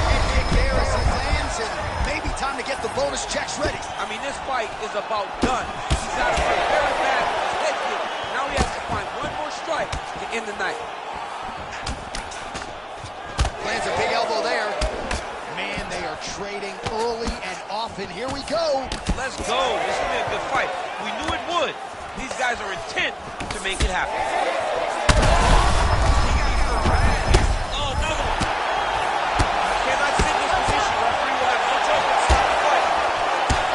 Speaker 2: head kick there as he lands, and maybe time to get the bonus checks ready.
Speaker 3: I mean, this fight is about done. He's got to play very bad with his head kick. Now he has to find one more strike to end the night.
Speaker 2: Lands a big elbow there. Man, they are trading early and often. Here we go.
Speaker 3: Let's go. This will be a good fight. We knew it would. These guys are intent to make it happen. Oh, another one. Cannot sit in this position. Referee will have no choice but to stop the fight.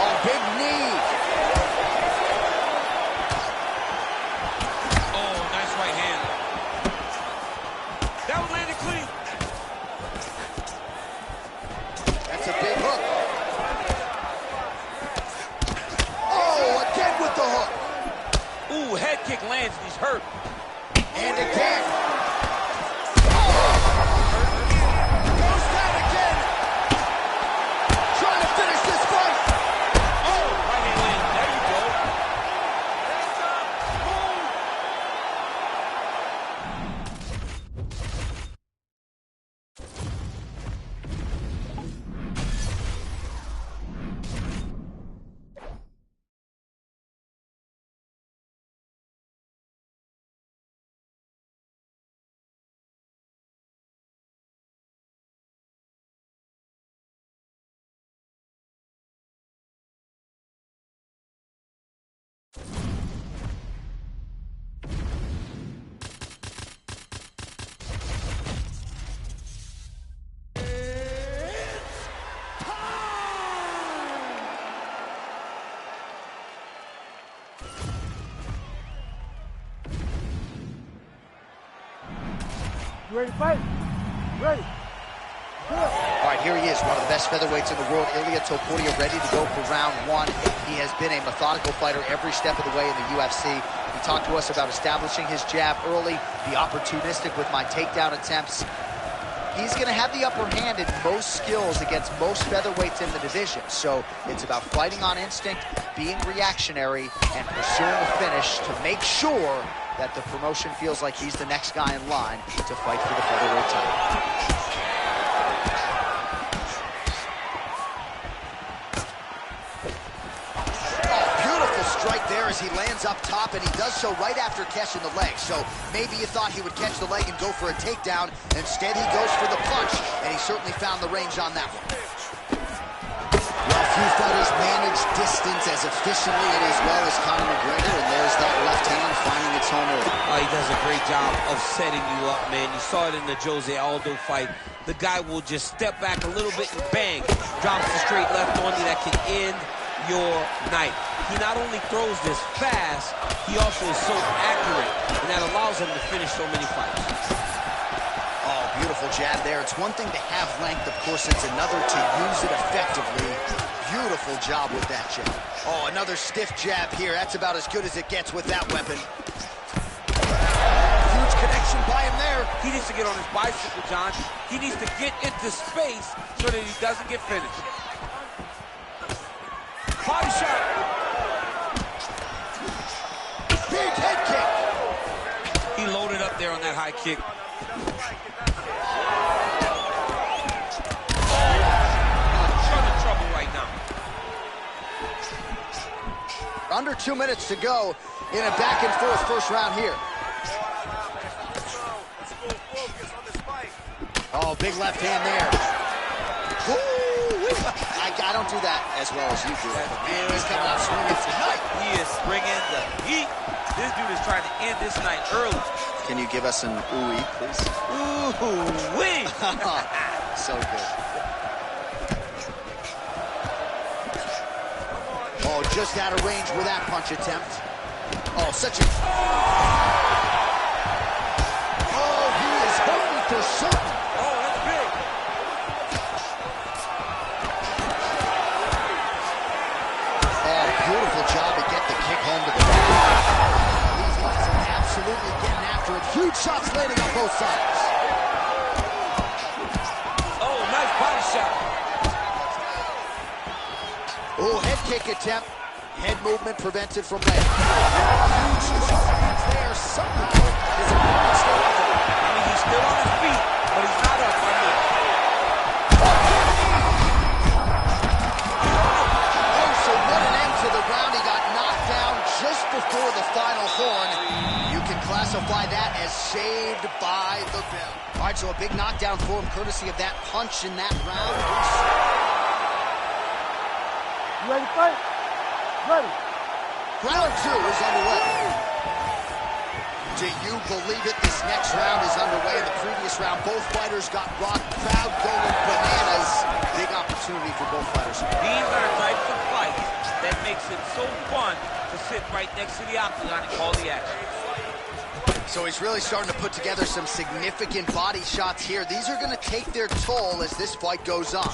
Speaker 2: Oh, big knee.
Speaker 3: Oh, nice right hand. That one landed clean.
Speaker 2: That's a big hook. Oh, again with the hook.
Speaker 3: Ooh, head kick lands and he's hurt.
Speaker 2: And again. Goes down again. Trying to finish this fight.
Speaker 3: Oh, right hand land. There you go.
Speaker 4: You ready to fight? Ready. Good.
Speaker 2: All right, here he is, one of the best featherweights in the world, Ilia Topuria, ready to go for round one. He has been a methodical fighter every step of the way in the UFC. He talked to us about establishing his jab early, be opportunistic with my takedown attempts. He's going to have the upper hand in most skills against most featherweights in the division. So it's about fighting on instinct, being reactionary, and pursuing a finish to make sure that the promotion feels like he's the next guy in line to fight for the featherweight title. Strike there as he lands up top, and he does so right after catching the leg. So maybe you thought he would catch the leg and go for a takedown. Instead, he goes for the punch, and he certainly found the range on that one. Well, few fighters manage distance as efficiently and as well as Conor McGregor, and there's that left hand finding its home early.
Speaker 3: He does a great job of setting you up, man. You saw it in the Jose Aldo fight. The guy will just step back a little bit and bang, drops the straight left on you that can end your night. He not only throws this fast, he also is so accurate, and that allows him to finish so many fights.
Speaker 2: Oh, beautiful jab there. It's one thing to have length, of course, it's another to use it effectively. Beautiful job with that jab. Oh, another stiff jab here. That's about as good as it gets with that weapon. Huge connection by him there.
Speaker 3: He needs to get on his bicycle, John. He needs to get into space so that he doesn't get finished. Body shot.
Speaker 2: Big head kick.
Speaker 3: He loaded up there on that high kick. Shut in trouble right now.
Speaker 2: Under 2 minutes to go in a back and forth first round here. Oh, big left hand there. I don't do that as well as you do. But man, he's coming out swinging tonight.
Speaker 3: He is bringing the heat. This dude is trying to end this night early.
Speaker 2: Can you give us an ooh-wee, please?
Speaker 3: Ooh-wee.
Speaker 2: So good. Oh, just out of range with that punch attempt. Oh, such a... Oh, he is hungry for something.
Speaker 3: Oh, that's big.
Speaker 2: Oh, beautiful job to get the kick home to the back. These guys are absolutely getting after it. Huge shots landing on both sides.
Speaker 3: Oh, nice body shot.
Speaker 2: Oh, head kick attempt. Head movement prevented from landing. Huge shots there. Somehow his opponent still up.
Speaker 3: I mean, he's still on his feet, but he's not up right now.
Speaker 2: Oh, so what an end to the saved by the bell. All right, so a big knockdown for him, courtesy of that punch in that round.
Speaker 4: You ready to fight? Ready.
Speaker 2: Round 2 is underway. Do you believe it? This next round is underway. In the previous round, both fighters got rocked. Crowd going bananas. Big opportunity for both fighters.
Speaker 3: These are the types of fights that makes it so fun to sit right next to the octagon and call the action.
Speaker 2: So he's really starting to put together some significant body shots here. These are going to take their toll as this fight goes on.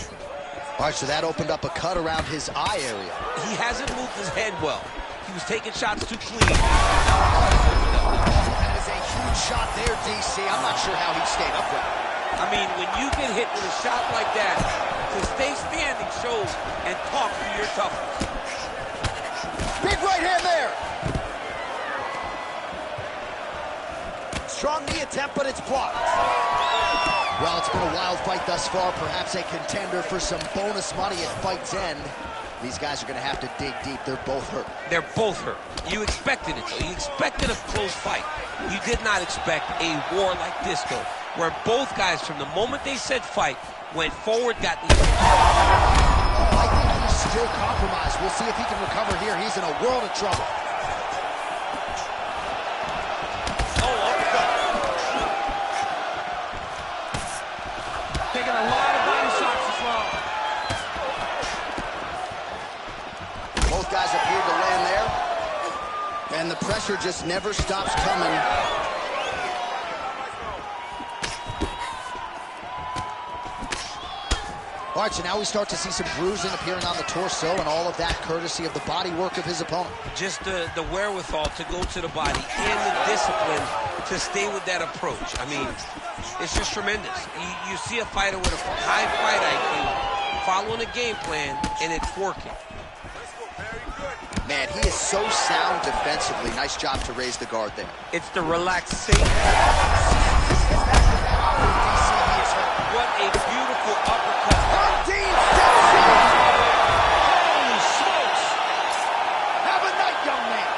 Speaker 2: All right, so that opened up a cut around his eye area.
Speaker 3: He hasn't moved his head well. He was taking shots too clean.
Speaker 2: That is a huge shot there, DC. I'm not sure how he stayed up with it.
Speaker 3: I mean, when you get hit with a shot like that, to stay standing shows and talk to your toughness.
Speaker 2: Big right hand there. Strong knee attempt, but it's blocked. Well, it's been a wild fight thus far. Perhaps a contender for some bonus money at fight's end. These guys are going to have to dig deep. They're both hurt.
Speaker 3: They're both hurt. You expected it, though. You expected a close fight. You did not expect a war like this, though, where both guys, from the moment they said fight, went forward, got the...
Speaker 2: I think he's still compromised. We'll see if he can recover here. He's in a world of trouble.
Speaker 3: Taking a lot of body shots as well.
Speaker 2: Both guys appeared to land there. And the pressure just never stops coming. All right, so now we start to see some bruising appearing on the torso, and all of that courtesy of the body work of his opponent.
Speaker 3: Just the wherewithal to go to the body and the discipline to stay with that approach. I mean, it's just tremendous. You see a fighter with a high fight IQ following a game plan, and it's working.
Speaker 2: Man, he is so sound defensively. Nice job to raise the guard there.
Speaker 3: It's the relaxation. What a beautiful uppercut.
Speaker 2: Holy smokes! Have a night, young man.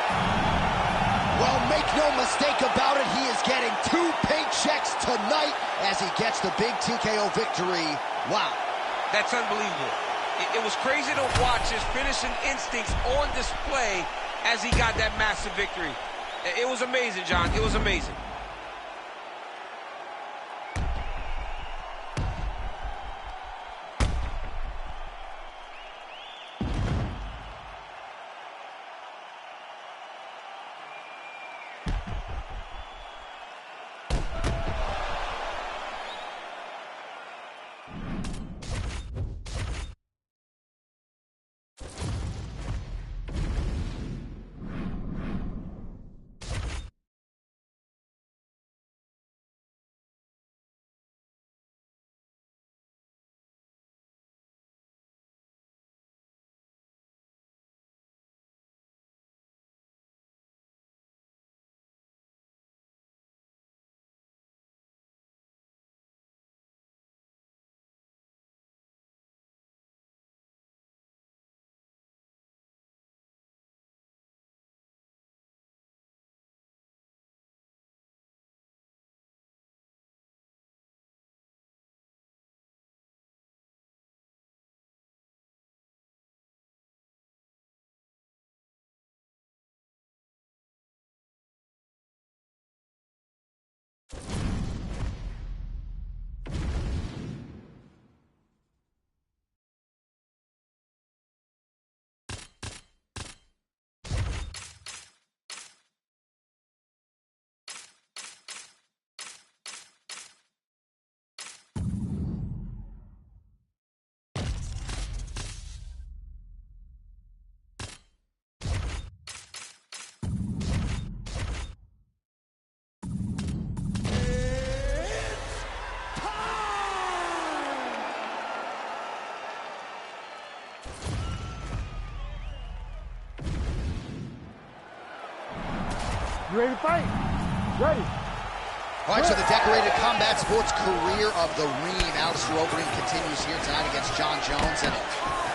Speaker 2: Well, make no mistake about it, he is getting 2 paychecks tonight as he gets the big TKO victory. Wow.
Speaker 3: That's unbelievable. It was crazy to watch his finishing instincts on display as he got that massive victory. It was amazing, John. It was amazing.
Speaker 4: You ready to fight? Ready.
Speaker 2: All right, so the decorated combat sports career of the Reem, Alistair Overeem, continues here tonight against Jon Jones. And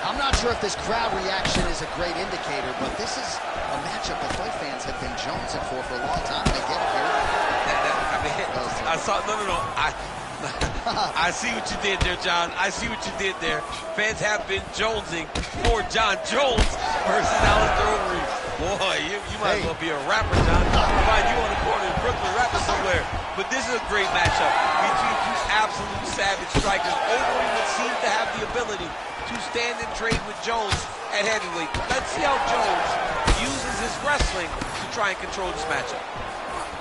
Speaker 2: I'm not sure if this crowd reaction is a great indicator, but this is a matchup that fight fans have been jonesing for a long time. They get it here.
Speaker 3: I mean, I saw, no. I see what you did there, John. I see what you did there. Fans have been jonesing for John Jones versus Alistair Overeem. Boy, you might as well be a rapper, John. Find you on the corner in Brooklyn rapping somewhere. But this is a great matchup between two absolute savage strikers. Overeem would seem to have the ability to stand and trade with Jones at heavyweight. Let's see how Jones uses his wrestling to try and control this matchup.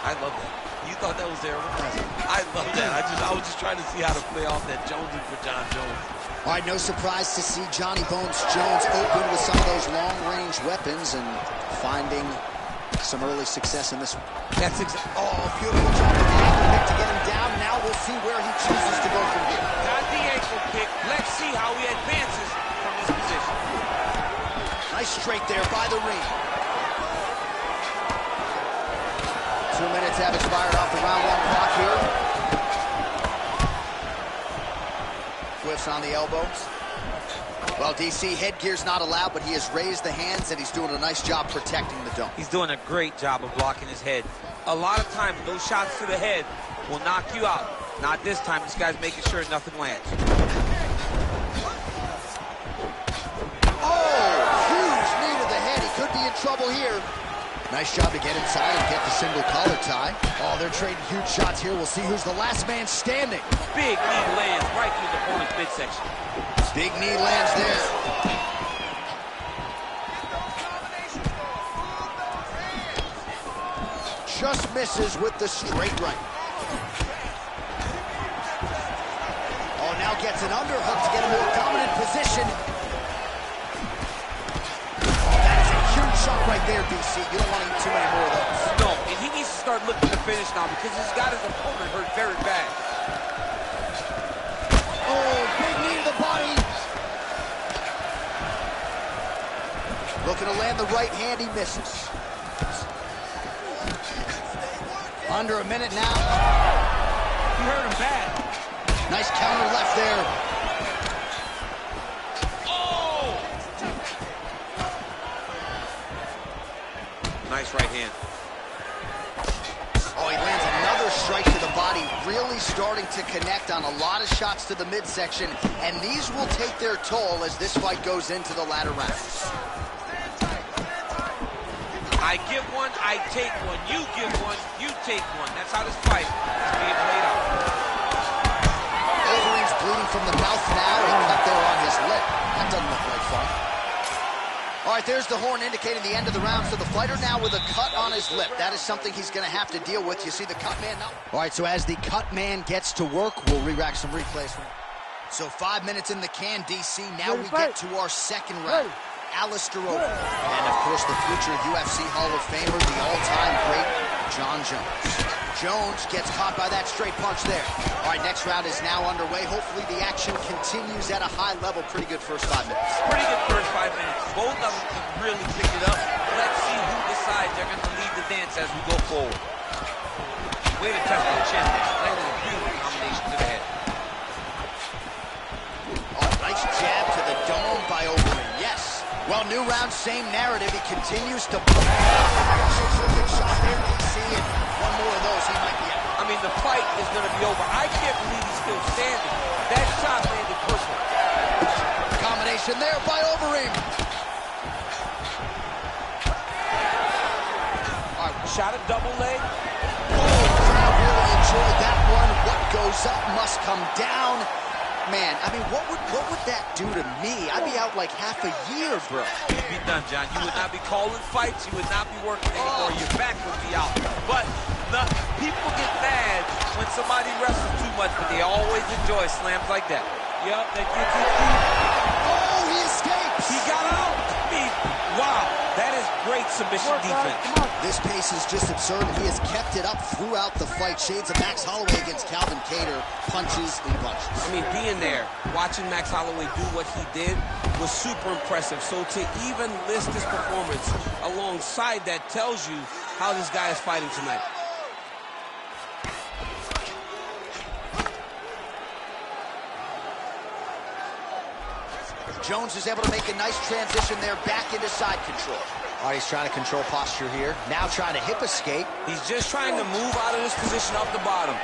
Speaker 3: I love that. You thought that was there? I love that. I was just trying to see how to play off that Jonesing for John Jones.
Speaker 2: All right, no surprise to see Johnny Bones Jones open with some of those long-range weapons and finding some early success in this one.
Speaker 3: That's exactly.
Speaker 2: Oh, beautiful jump with the ankle kick to get him down. Now we'll see where he chooses to go from here.
Speaker 3: Got the ankle kick. Let's see how he advances from this position.
Speaker 2: Nice straight there by the ring. 2 minutes have expired off the round 1 clock here. Whiffs on the elbow. Well, DC, headgear's not allowed, but he has raised the hands, and he's doing a nice job protecting the dome.
Speaker 3: He's doing a great job of blocking his head. A lot of times, those shots to the head will knock you out. Not this time. This guy's making sure nothing lands.
Speaker 2: Oh, huge knee to the head. He could be in trouble here. Nice job to get inside and get the single collar tie. Oh, they're trading huge shots here. We'll see who's the last man standing.
Speaker 3: Big knee lands right through the opponent's midsection.
Speaker 2: Big knee lands there. Just misses with the straight right. Oh, now gets an underhook to get a more dominant position. Shot right there, DC. You don't want to eat too many more of those.
Speaker 3: No, and he needs to start looking to finish now because he's got his opponent hurt very bad.
Speaker 2: Oh, big knee to the body. Looking to land the right hand, he misses. Under a minute now.
Speaker 3: He hurt him bad.
Speaker 2: Nice counter left there.
Speaker 3: Nice right hand.
Speaker 2: Oh, he lands another strike to the body, really starting to connect on a lot of shots to the midsection, and these will take their toll as this fight goes into the latter rounds.
Speaker 3: I give one, I take one. You give one, you take one. That's how this fight is being played out.
Speaker 2: Overeem's bleeding from the mouth now. He cut there on his lip. That doesn't look like fun. All right, there's the horn indicating the end of the round. So the fighter now with a cut on his lip. That is something he's going to have to deal with. You see the cut man now. All right, so as the cut man gets to work, we'll re-rack some replays. So 5 minutes in the can, DC. Now we get to our second round. Alistair Overeem. And, of course, the future UFC Hall of Famer, the all-time great John Jones. Jones gets caught by that straight punch there. All right, next round is now underway. Hopefully the action continues at a high level. Pretty good first 5 minutes.
Speaker 3: Pretty good first 5 minutes. Both of them can really pick it up. Let's see who decides they're going to lead the dance as we go forward. Way to test the chin there. Landing a beautiful combination to the head.
Speaker 2: Oh, nice jab to the dome by Overeem. Yes. Well, new round, same narrative. He continues to shot there, DC, and one more of those, he might be out.
Speaker 3: I mean, the fight is going to be over. I can't believe he's still standing. That shot landed perfect.
Speaker 2: Combination there by Overeem.
Speaker 3: All right, shot a double leg.
Speaker 2: Oh, crowd really enjoyed that one. What goes up must come down. Man, I mean, what would that do to me? I'd be out like half a year, bro.
Speaker 3: You'd be done, John. You would not be calling fights. You would not be working anymore. Your back would be out. But the people get mad when somebody wrestles too much, but they always enjoy slams like that. Yup, that gets you through.
Speaker 2: Oh, he escapes.
Speaker 3: He got out. Wow, that is great submission defense.
Speaker 2: This pace is just absurd. He has kept it up throughout the fight. Shades of Max Holloway against Calvin Kattar. Punches and bunches.
Speaker 3: I mean, being there, watching Max Holloway do what he did was super impressive. So to even list his performance alongside that tells you how this guy is fighting tonight.
Speaker 2: Jones is able to make a nice transition there back into side control. All right, he's trying to control posture here. Now trying to hip escape.
Speaker 3: He's just trying to move out of this position up the bottom.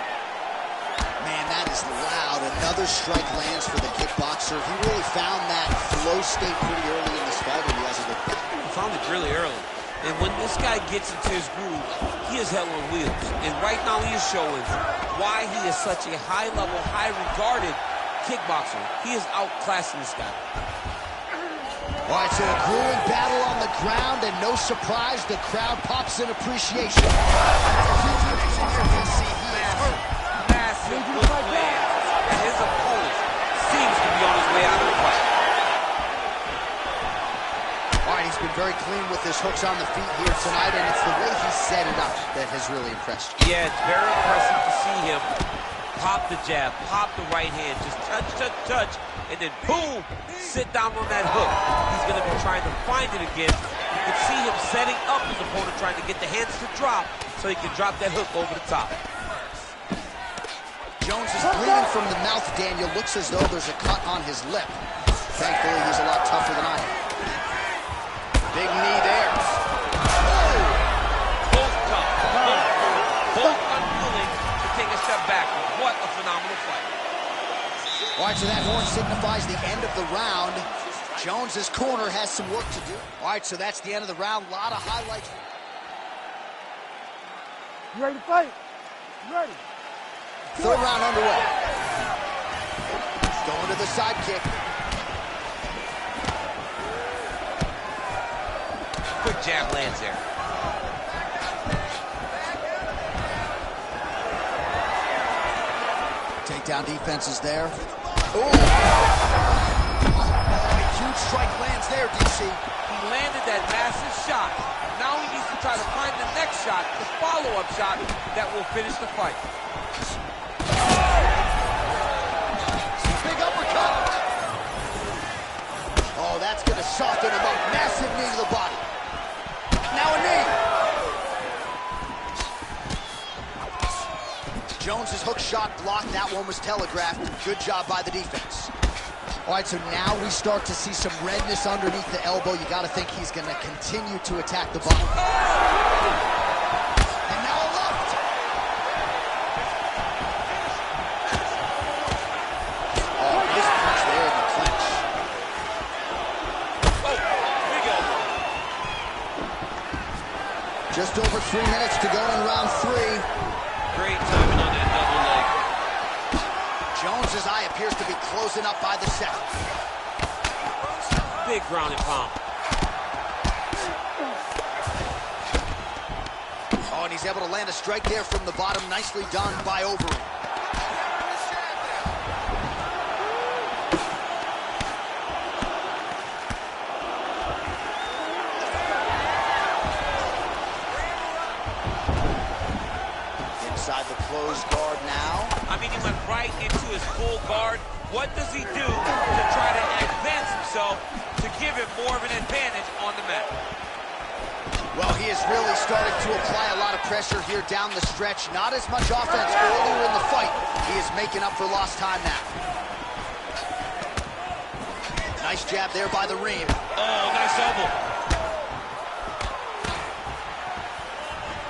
Speaker 2: Man, that is loud. Another strike lands for the kickboxer. He really found that flow state pretty early in this fight, and he hasn't looked back.
Speaker 3: He found it really early. And when this guy gets into his groove, he is hell on wheels. And right now he is showing why he is such a high-level, high-regarded kickboxer. He is outclassing this guy.
Speaker 2: All right, so a grueling battle on the ground, and no surprise, the crowd pops in appreciation.
Speaker 3: Massive hook lands, and his opponent seems to be on his way out of the fight.
Speaker 2: All right, he's been very clean with his hooks on the feet here tonight, and it's the way he set it up that has really impressed you.
Speaker 3: Yeah, it's very impressive to see him pop the jab, pop the right hand, just touch, touch, touch, and then boom, sit down on that hook. He's going to be trying to find it again. You can see him setting up his opponent, trying to get the hands to drop so he can drop that hook over the top.
Speaker 2: Jones is bleeding from the mouth, Daniel. Looks as though there's a cut on his lip. Thankfully, he's a lot tougher than I am. Big knee there.
Speaker 3: Both tough, both unwilling to take a step backward. What a phenomenal fight.
Speaker 2: All right, so that horn signifies the end of the round. Jones's corner has some work to do. All right, so that's the end of the round. A lot of highlights.
Speaker 4: You ready to fight? You ready?
Speaker 2: Third round underway. Going to the side kick.
Speaker 3: Quick jab lands there.
Speaker 2: Takedown defense is there. Ooh. Huge strike lands there, DC.
Speaker 3: He landed that massive shot. Now he needs to try to find the next shot, the follow-up shot that will finish the fight.
Speaker 2: Big uppercut. Oh, that's going to soften him up. Massive knee to the body. Now a knee. Jones's hook shot blocked. That one was telegraphed. Good job by the defense. All right, so now we start to see some redness underneath the elbow. You got to think he's going to continue to attack the body. And now a left. Oh, nice punch there in the clinch.
Speaker 3: Oh, big elbow.
Speaker 2: Just over 3 minutes to go in round 3.
Speaker 3: Great timing on that double leg.
Speaker 2: Jones's eye appears to be closing up by the second.
Speaker 3: Big ground and pound.
Speaker 2: Oh, and he's able to land a strike there from the bottom. Nicely done by Overeem. Inside the closed guard now.
Speaker 3: I mean, he went right into his full guard. What does he do to try to advance himself to give him more of an advantage on the mat?
Speaker 2: Well, he has really started to apply a lot of pressure here down the stretch. Not as much offense earlier in the fight. He is making up for lost time now. Nice jab there by the Reem.
Speaker 3: Oh, nice elbow.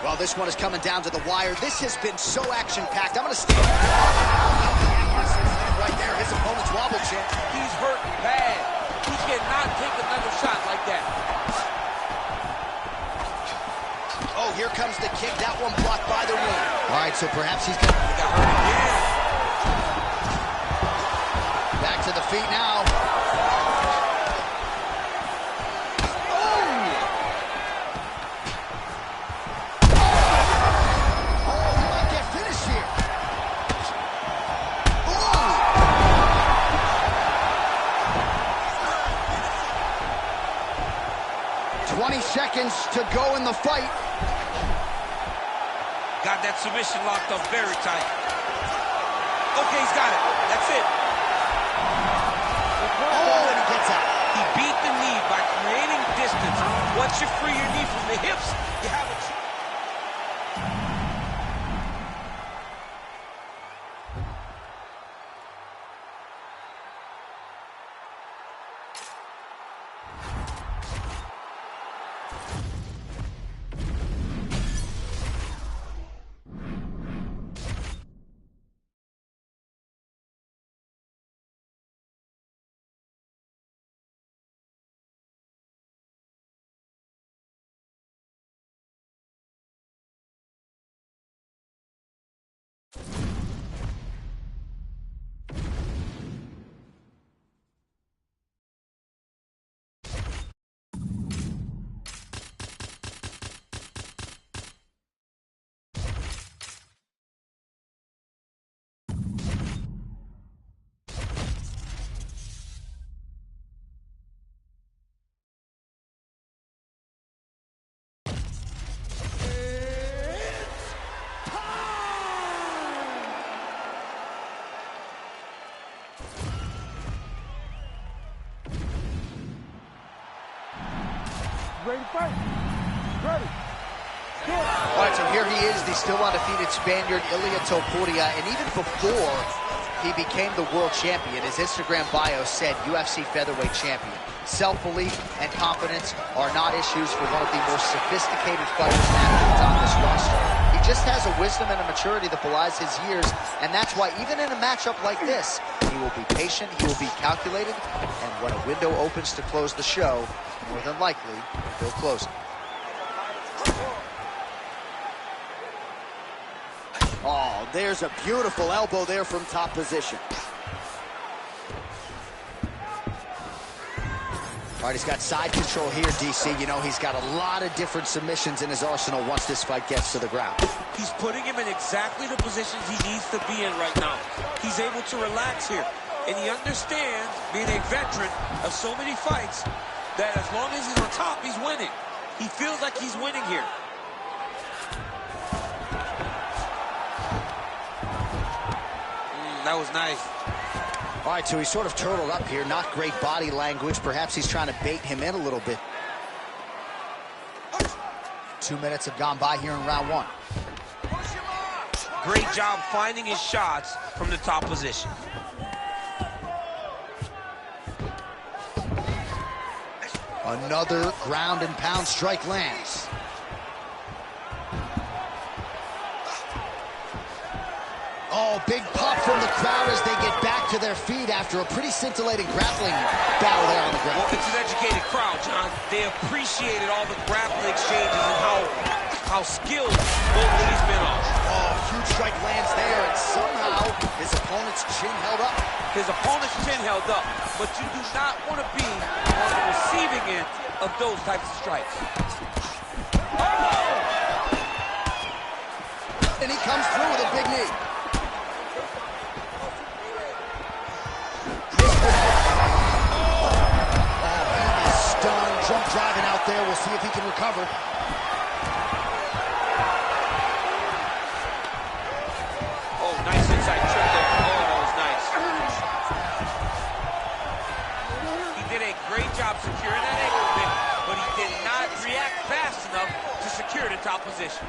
Speaker 2: Well, this one is coming down to the wire. This has been so action-packed. I'm going to stand right there. His opponent's wobble chin.
Speaker 3: He's hurt bad. He cannot take another shot like that.
Speaker 2: Oh, here comes the kick. That one blocked by the Reem. All right, so perhaps he's going to...
Speaker 3: He got hurt again.
Speaker 2: Back to the feet now. Oh, he might get finished here. 20 seconds to go in the fight.
Speaker 3: Got that submission locked up very tight. Okay, he's got it. That's it.
Speaker 2: Oh, and he gets out.
Speaker 3: He beat the knee by creating distance. Once you free your knee from the hips, you have a chance.
Speaker 4: You ready to fight? Ready.
Speaker 2: All right, so here he is, the still undefeated Spaniard, Ilia Topuria, and even before he became the world champion, his Instagram bio said UFC featherweight champion. Self-belief and confidence are not issues for one of the most sophisticated fighters and athletes on this roster. He just has a wisdom and a maturity that belies his years, and that's why even in a matchup like this, he will be patient, he will be calculated, and when a window opens to close the show, more than likely, he'll close it.
Speaker 5: Oh, there's a beautiful elbow there from top position.
Speaker 2: All right, he's got side control here, DC. You know, he's got a lot of different submissions in his arsenal once this fight gets to the ground.
Speaker 3: He's putting him in exactly the positions he needs to be in right now. He's able to relax here. And he understands, being a veteran of so many fights, that as long as he's on top, he's winning. He feels like he's winning here. That was nice.
Speaker 2: All right, so he's sort of turtled up here. Not great body language. Perhaps he's trying to bait him in a little bit. 2 minutes have gone by here in round one.
Speaker 3: Great job finding his shots from the top position.
Speaker 2: Another ground and pound strike lands. Oh, big pop from the crowd as they get back to their feet after a pretty scintillating grappling battle there on the ground.
Speaker 3: Well, it's an educated crowd, John. They appreciated all the grappling exchanges and how skilled both of these men are.
Speaker 2: Oh, huge strike lands there, and somehow his opponent's chin held up.
Speaker 3: His opponent's chin held up, but you do not want to be on the receiving end of those types of strikes.
Speaker 2: And he comes through with a big knee. Jump driving out there. We'll see if he can recover.
Speaker 3: Oh, nice inside trick there. Oh, that was nice. He did a great job securing that ankle pick, but he did not react fast enough to secure the top position.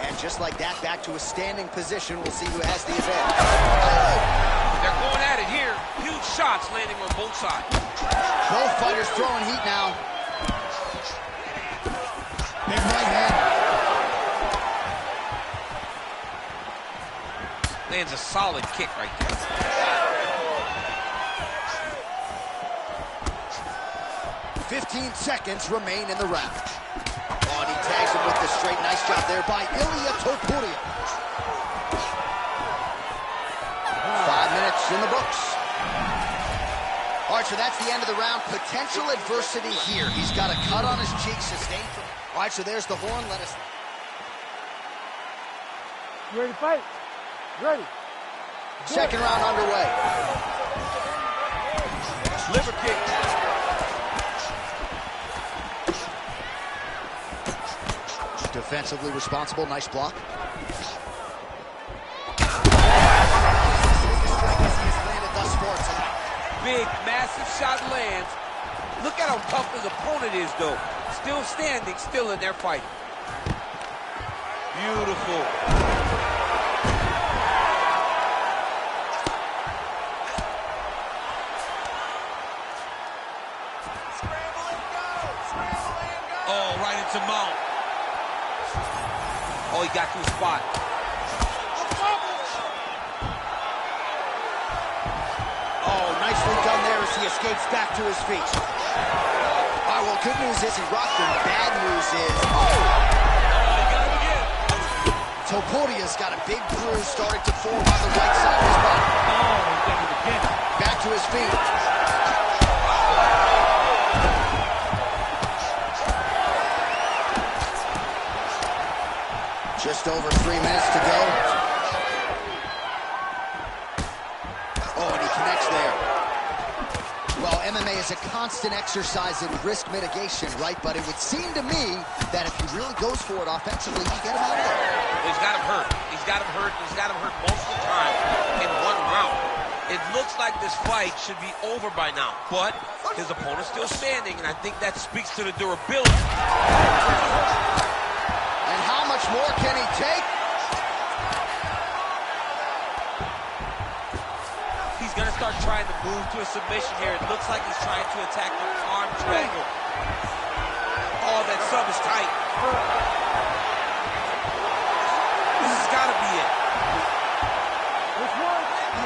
Speaker 2: And just like that, back to a standing position. We'll see who has the advantage.
Speaker 3: They're going at it here. Huge shots landing on both sides.
Speaker 2: Both fighters throwing heat now. Big right hand.
Speaker 3: Lands a solid kick right there.
Speaker 2: "15 seconds remain in the round. Oh, and he tags him with the straight. Nice job there by Ilia Topuria. 5 minutes in the books. All right, so that's the end of the round. Potential adversity here. He's got a cut on his cheek sustained from... All right, so there's the horn. Let us...
Speaker 4: You ready to fight? Ready.
Speaker 2: Second round underway.
Speaker 3: Liver kick.
Speaker 2: Defensively responsible. Nice block.
Speaker 3: Big, massive shot lands. Look at how tough his opponent is, though. Still standing, still in there fighting. Beautiful.
Speaker 1: Scramble and go! Scramble and go!
Speaker 3: Oh, right into mount. Oh, he got to his spot.
Speaker 5: Oh, nicely done there as he escapes back to his feet.
Speaker 2: All right, well, good news is he rocked him. Bad news is...
Speaker 3: He got him again.
Speaker 2: Topuria's got a big bruise starting to form on the right side of his body.
Speaker 3: Oh, he got him again.
Speaker 2: Back to his feet. Just over 3 minutes to go. Oh, and he connects there. Well, MMA is a constant exercise in risk mitigation, right? But it would seem to me that if he really goes for it offensively, you get him out of there.
Speaker 3: He's got him hurt. He's got him hurt. He's got him hurt most of the time in one round. It looks like this fight should be over by now, but his opponent's still standing, and I think that speaks to the durability.
Speaker 2: And how much more can he take?
Speaker 3: He's going to start trying to move to a submission here. It looks like he's trying to attack the arm triangle. Oh, that sub is tight. This has got to be it.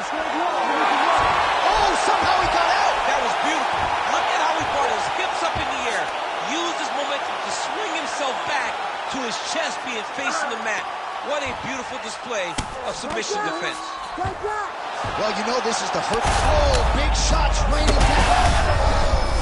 Speaker 2: Oh, somehow he got out.
Speaker 3: That was beautiful. Look at how he brought his hips up in the air, used his momentum to swing himself back to his chest being facing the mat. What a beautiful display of submission defense.
Speaker 2: Well, you know this is the hurt. Oh, big shots raining down.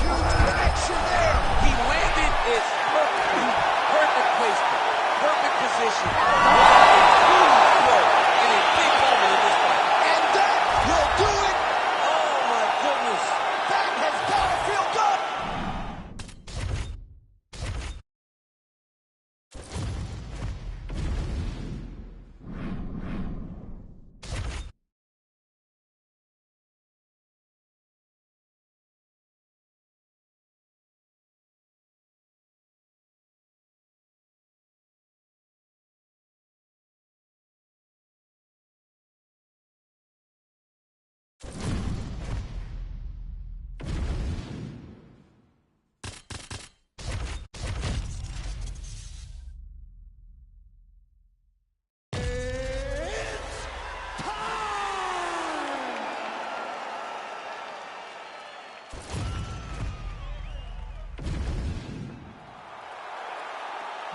Speaker 2: Huge connection there.
Speaker 3: He landed it perfectly. Perfect placement. Perfect position. What a huge blow and a big moment in this fight.
Speaker 2: And that will do it.
Speaker 3: Oh, my goodness.
Speaker 2: That has got to feel good.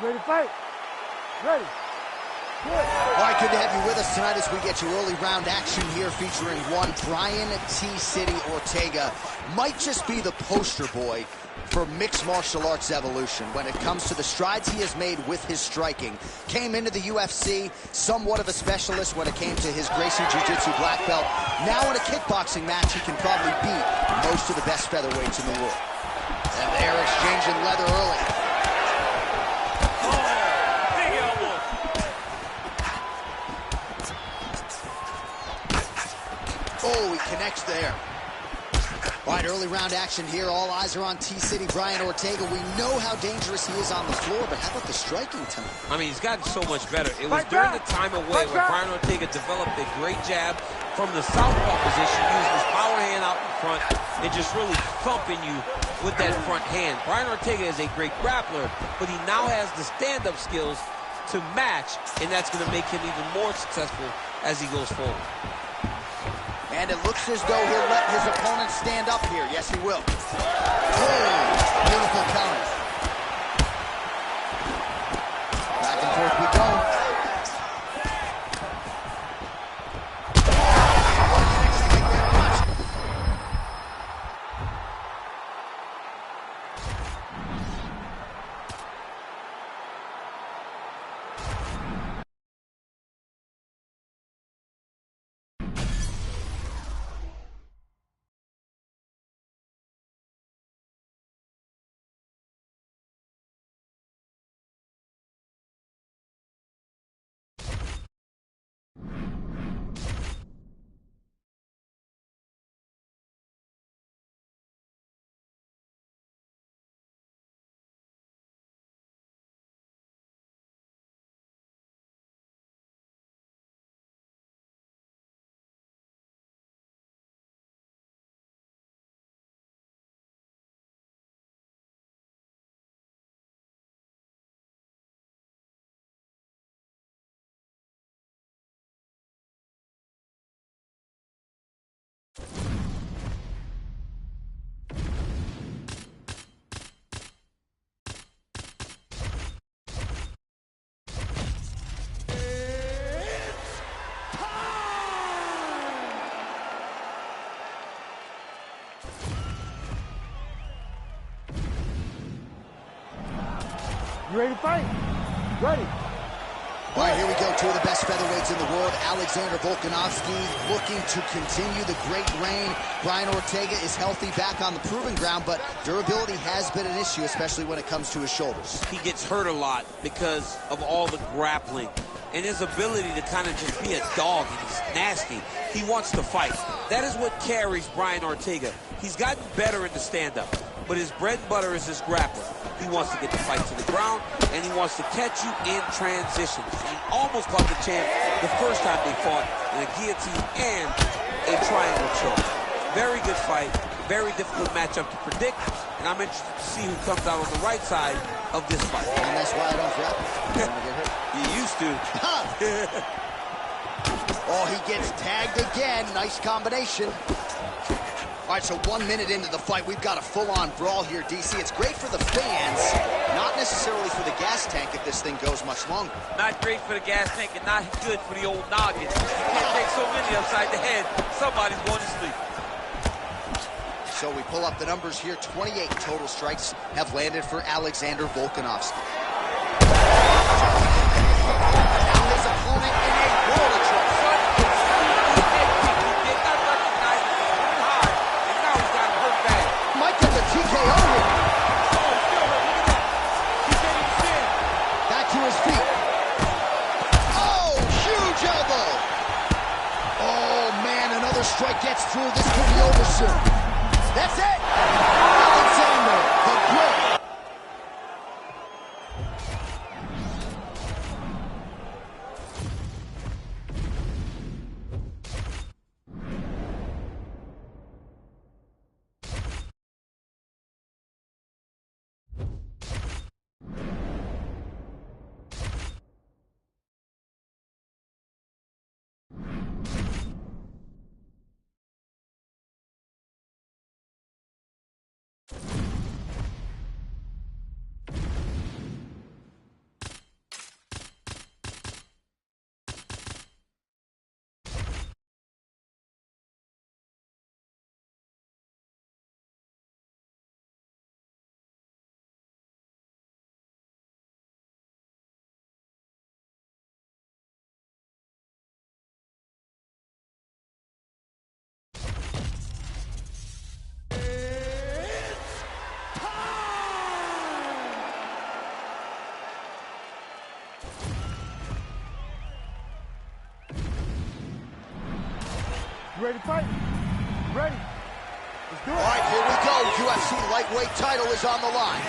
Speaker 4: Ready to fight? Ready. Good.
Speaker 2: All right, good to have you with us tonight as we get you early round action here featuring one Brian T-City Ortega. Might just be the poster boy for mixed martial arts evolution when it comes to the strides he has made with his striking. Came into the UFC somewhat of a specialist when it came to his Gracie Jiu-Jitsu black belt. Now in a kickboxing match, he can probably beat most of the best featherweights in the world. And they're exchanging leather early. Oh, he connects there. All right, early round action here. All eyes are on T-City Brian Ortega. We know how dangerous he is on the floor, but how about the striking tonight?
Speaker 3: I mean, he's gotten so much better. It was during the time away where Brian Ortega developed a great jab from the southpaw position, using his power hand out in front and just really thumping you with that front hand. Brian Ortega is a great grappler, but he now has the stand-up skills to match, and that's going to make him even more successful as he goes forward.
Speaker 2: And it looks as though he'll let his opponent stand up here. Yes, he will. Oh, beautiful counter. Back and forth we go.
Speaker 4: You ready to fight? Ready.
Speaker 2: All right, here we go. Two of the best featherweights in the world. Alexander Volkanovski looking to continue the great reign. Brian Ortega is healthy, back on the proving ground, but durability has been an issue, especially when it comes to his shoulders.
Speaker 3: He gets hurt a lot because of all the grappling. and his ability to kind of just be a dog, and he's nasty. He wants to fight. That is what carries Brian Ortega. He's gotten better in the stand-up, but his bread and butter is his grappling. He wants to get the fight to the ground, and he wants to catch you in transition. He almost caught the champ the first time they fought in a guillotine and a triangle choke. Very good fight, very difficult matchup to predict, and I'm interested to see who comes out on the right side of this fight.
Speaker 2: And that's why I don't grapple.
Speaker 3: You used to.
Speaker 2: Oh, he gets tagged again. Nice combination. All right, so 1 minute into the fight, we've got a full-on brawl here, DC. It's great for the fans, not necessarily for the gas tank if this thing goes much longer.
Speaker 3: Not great for the gas tank and not good for the old noggin. You can't take so many upside the head. Somebody's going to sleep.
Speaker 2: So we pull up the numbers here. 28 total strikes have landed for Alexander Volkanovski. Now his opponent in a world of trouble. Might get the TKO here. Back to his feet. Oh, huge elbow. Oh, man, another strike gets through. This could be over soon. That's it. Alexander, the Great.
Speaker 4: You ready to fight? Ready. Let's do it.
Speaker 2: All right, here we go. UFC lightweight title is on the line.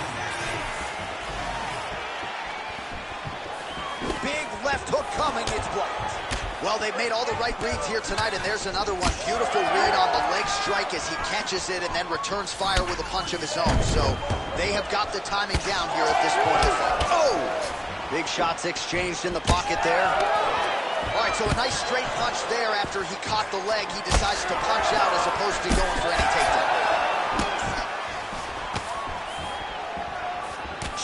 Speaker 2: Big left hook coming. It's blocked. Well, they've made all the right reads here tonight, and there's another one. Beautiful read on the leg strike as he catches it and then returns fire with a punch of his own. So they have got the timing down here at this point of the fight. Oh! Big shots exchanged in the pocket there. All right, so a nice straight punch there after he caught the leg. He decides to punch out as opposed to going for any takedown.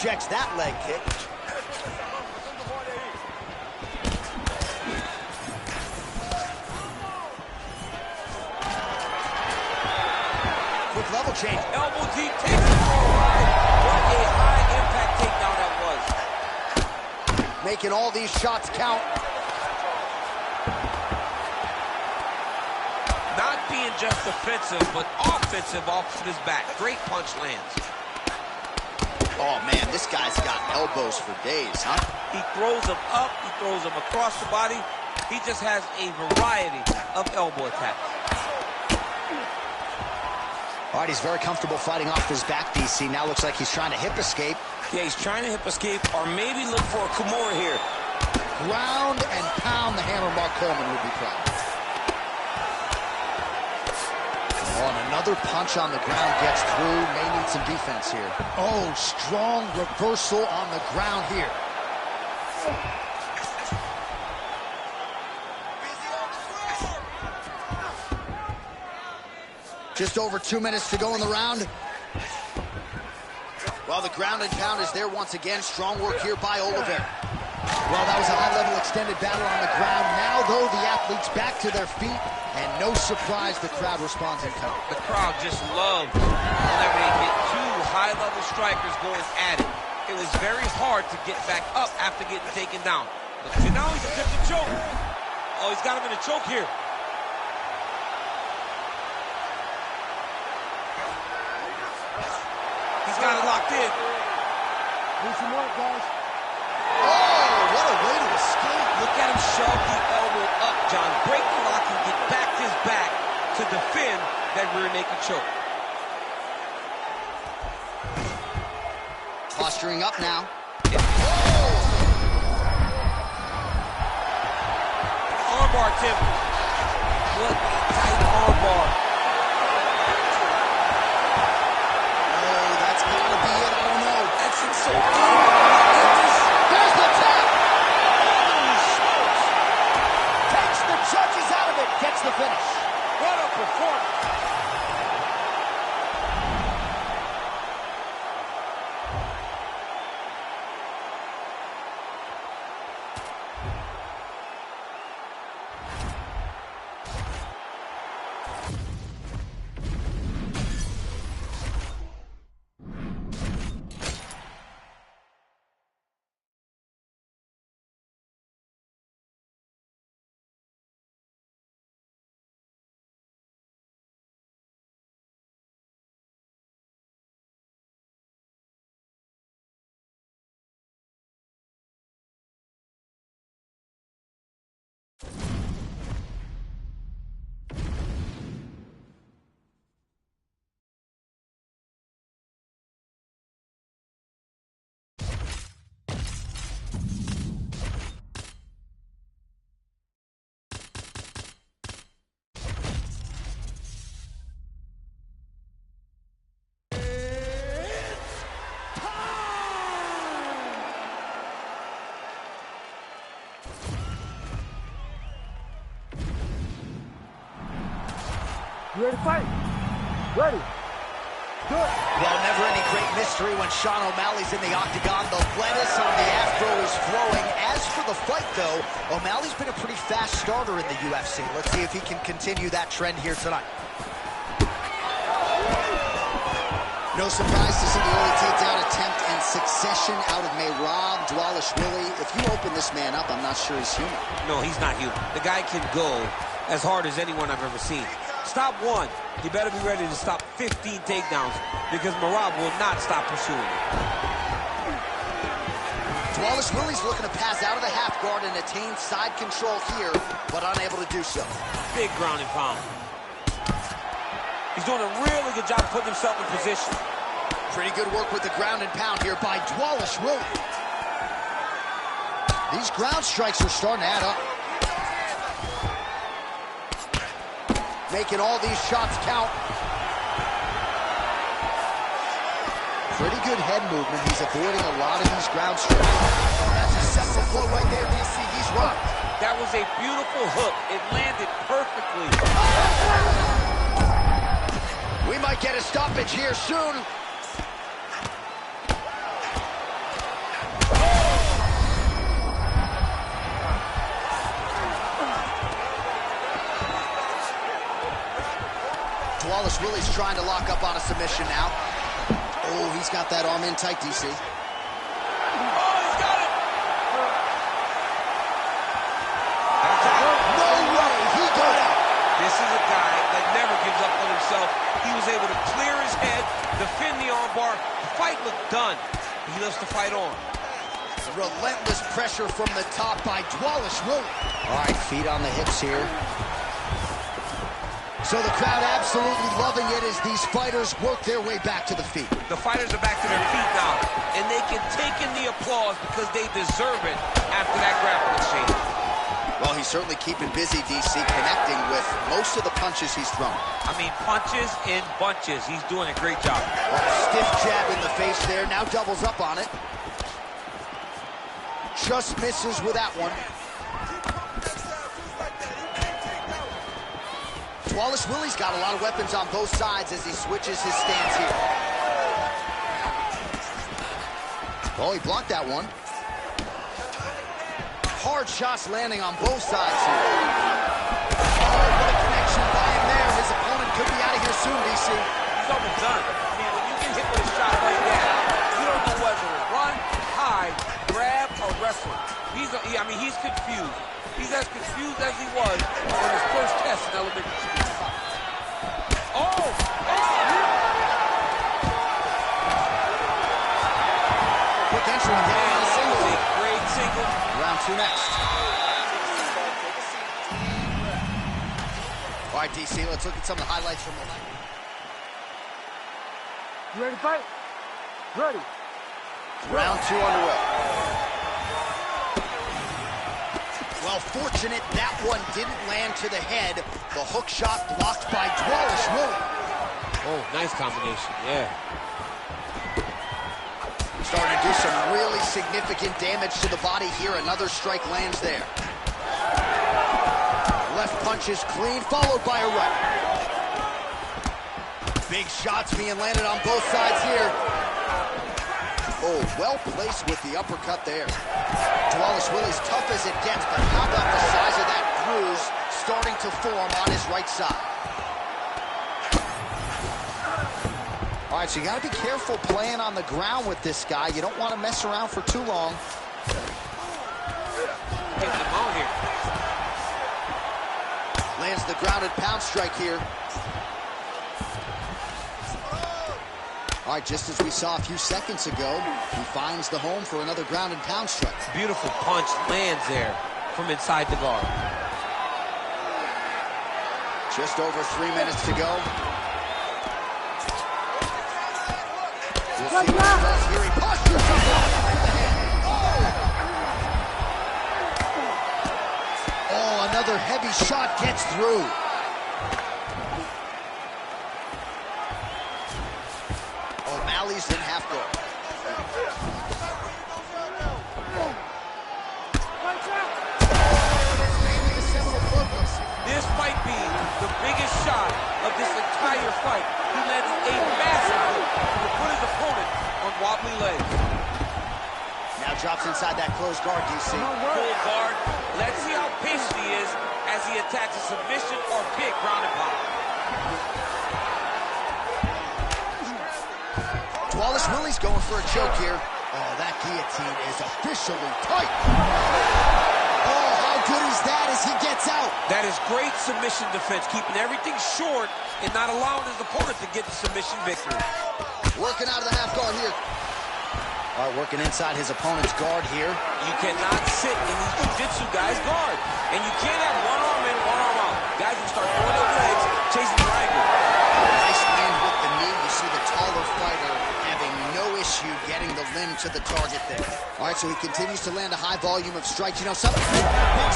Speaker 2: Checks that leg kick. Quick level change.
Speaker 3: Elbow deep, takes it for a ride. What a high-impact takedown that was.
Speaker 2: Making all these shots count.
Speaker 3: Not being just defensive, but offensive off of his back. Great punch lands.
Speaker 2: Oh, man, this guy's got elbows for days, huh?
Speaker 3: He throws them up, he throws them across the body. He just has a variety of elbow attacks.
Speaker 2: All right, he's very comfortable fighting off his back, DC. Now looks like he's trying to hip escape.
Speaker 3: Yeah, he's trying to hip escape or maybe look for a Kimura here.
Speaker 2: Ground and pound the hammer. Mark Coleman would be proud. Oh, and another punch on the ground gets through. May need some defense here. Oh, strong reversal on the ground here. Just over 2 minutes to go in the round. Well, the ground and pound is there once again. Strong work here by Oliveira. Well, that was a high-level extended battle on the ground. Now, though, the athletes back to their feet, and no surprise, the crowd responds in kind.
Speaker 3: The crowd just loves whenever they get two high-level strikers going at it. It was very hard to get back up after getting taken down. But now he's attempting to choke. Oh, he's got him in a choke here. He's got it locked in.
Speaker 4: Do some work, guys.
Speaker 2: Oh,
Speaker 5: What a way to escape.
Speaker 3: Look at him shove the elbow up, John. Break the lock and get back to his back to defend that rear naked choke.
Speaker 2: Posturing up now.
Speaker 3: Armbar, Tim. What a tight armbar.
Speaker 5: Oh, that's gotta be it. I don't know.
Speaker 3: That's it so
Speaker 2: There's the tap.
Speaker 5: Holy smokes.
Speaker 2: Takes the judges out of it. Gets the finish.
Speaker 3: What a performance.
Speaker 4: You ready to fight? Ready. Do it.
Speaker 2: Well, never any great mystery when Sean O'Malley's in the octagon. The lettuce on the afro is flowing. As for the fight, though, O'Malley's been a pretty fast starter in the UFC. Let's see if he can continue that trend here tonight.
Speaker 5: No surprise to see the early takedown attempt in succession out of Merab Dvalishvili. If you open this man up, I'm not sure he's human.
Speaker 3: No, he's not human. The guy can go as hard as anyone I've ever seen. Stop one. He better be ready to stop 15 takedowns because Merab will not stop pursuing it.
Speaker 2: Dvalishvili's looking to pass out of the half guard and attain side control here, but unable to do so.
Speaker 3: Big ground and pound. He's doing a really good job putting himself in position.
Speaker 2: Pretty good work with the ground and pound here by Dvalishvili. These ground strikes are starting to add up. Making all these shots count. Pretty good head movement. He's avoiding a lot of these ground strikes. That's a central blow right there, DC. He's rocked.
Speaker 3: That was a beautiful hook. It landed perfectly.
Speaker 2: We might get a stoppage here soon. Dvalishvili's trying to lock up on a submission now.
Speaker 5: Oh, he's got that arm in tight, DC.
Speaker 3: Oh, he's got it!
Speaker 2: No way, he got out.
Speaker 3: This is a guy that never gives up on himself. He was able to clear his head, defend the armbar. The fight looked done. He loves to fight on.
Speaker 2: Relentless pressure from the top by Dvalishvili.
Speaker 5: All right, feet on the hips here.
Speaker 2: So the crowd absolutely loving it as these fighters work their way back to the feet.
Speaker 3: The fighters are back to their feet now, and they can take in the applause because they deserve it after that grappling exchange.
Speaker 2: Well, he's certainly keeping busy, DC, connecting with most of the punches he's thrown.
Speaker 3: I mean, punches in bunches. He's doing a great job.
Speaker 2: Stiff jab in the face there, now doubles up on it. Just misses with that one. Dvalishvili's got a lot of weapons on both sides as he switches his stance here. Oh, he blocked that one. Hard shots landing on both sides here. Oh, what a connection by him there. His opponent could be out of here soon, DC.
Speaker 3: He's almost done. I mean, when you get hit with a shot like that, you don't know whether to run, hide, grab, or wrestle. He's confused. He's as confused as he was on his first test in elementary school. Oh!
Speaker 2: Quick entry, down on a single.
Speaker 3: Great single.
Speaker 2: Round 2 next. All right, DC, let's look at some of the highlights from the night.
Speaker 4: You ready to fight? Ready.
Speaker 2: Round 2 underway. Well, fortunate that one didn't land to the head. The hook shot blocked by Dwalish Willie.
Speaker 3: Oh, nice combination, yeah.
Speaker 2: Starting to do some really significant damage to the body here. Another strike lands there. Left punch is clean, followed by a right. Big shots being landed on both sides here. Oh, well placed with the uppercut there. Dwalish Willie's tough as it gets, but how about the size of that bruise starting to form on his right side? All right, so you got to be careful playing on the ground with this guy. You don't want to mess around for too long.
Speaker 3: Getting him out here.
Speaker 2: Lands the grounded pound strike here. All right, just as we saw a few seconds ago, he finds the home for another ground and pound strike.
Speaker 3: Beautiful punch lands there from inside the guard.
Speaker 2: Just over 3 minutes to go. We'll see what he does here. He postures up with the hand. Oh, another heavy shot gets through. O'Malley's in half guard.
Speaker 3: This might be the biggest shot of this entire fight. He lands a massive hook to put his opponent on wobbly legs.
Speaker 2: Now drops inside that closed guard, DC.
Speaker 3: Full guard. Let's see how patient he is as he attacks a submission or big ground and pound.
Speaker 2: Dwalish Willie's going for a choke here. Oh, that guillotine is officially tight. Oh, how good is that as he gets out?
Speaker 3: That is great submission defense, keeping everything short and not allowing his opponent to get the submission victory.
Speaker 2: Working out of the half guard here. All right, working inside his opponent's guard here.
Speaker 3: You cannot sit in these jiu-jitsu guys' guard. And you can't have one arm in, one arm out. Guys will start throwing up legs, chasing triangle.
Speaker 2: Nice land with the knee. You see the taller fighter having no issue getting the limb to the target there. All right, so he continues to land a high volume of strikes. You know something? Big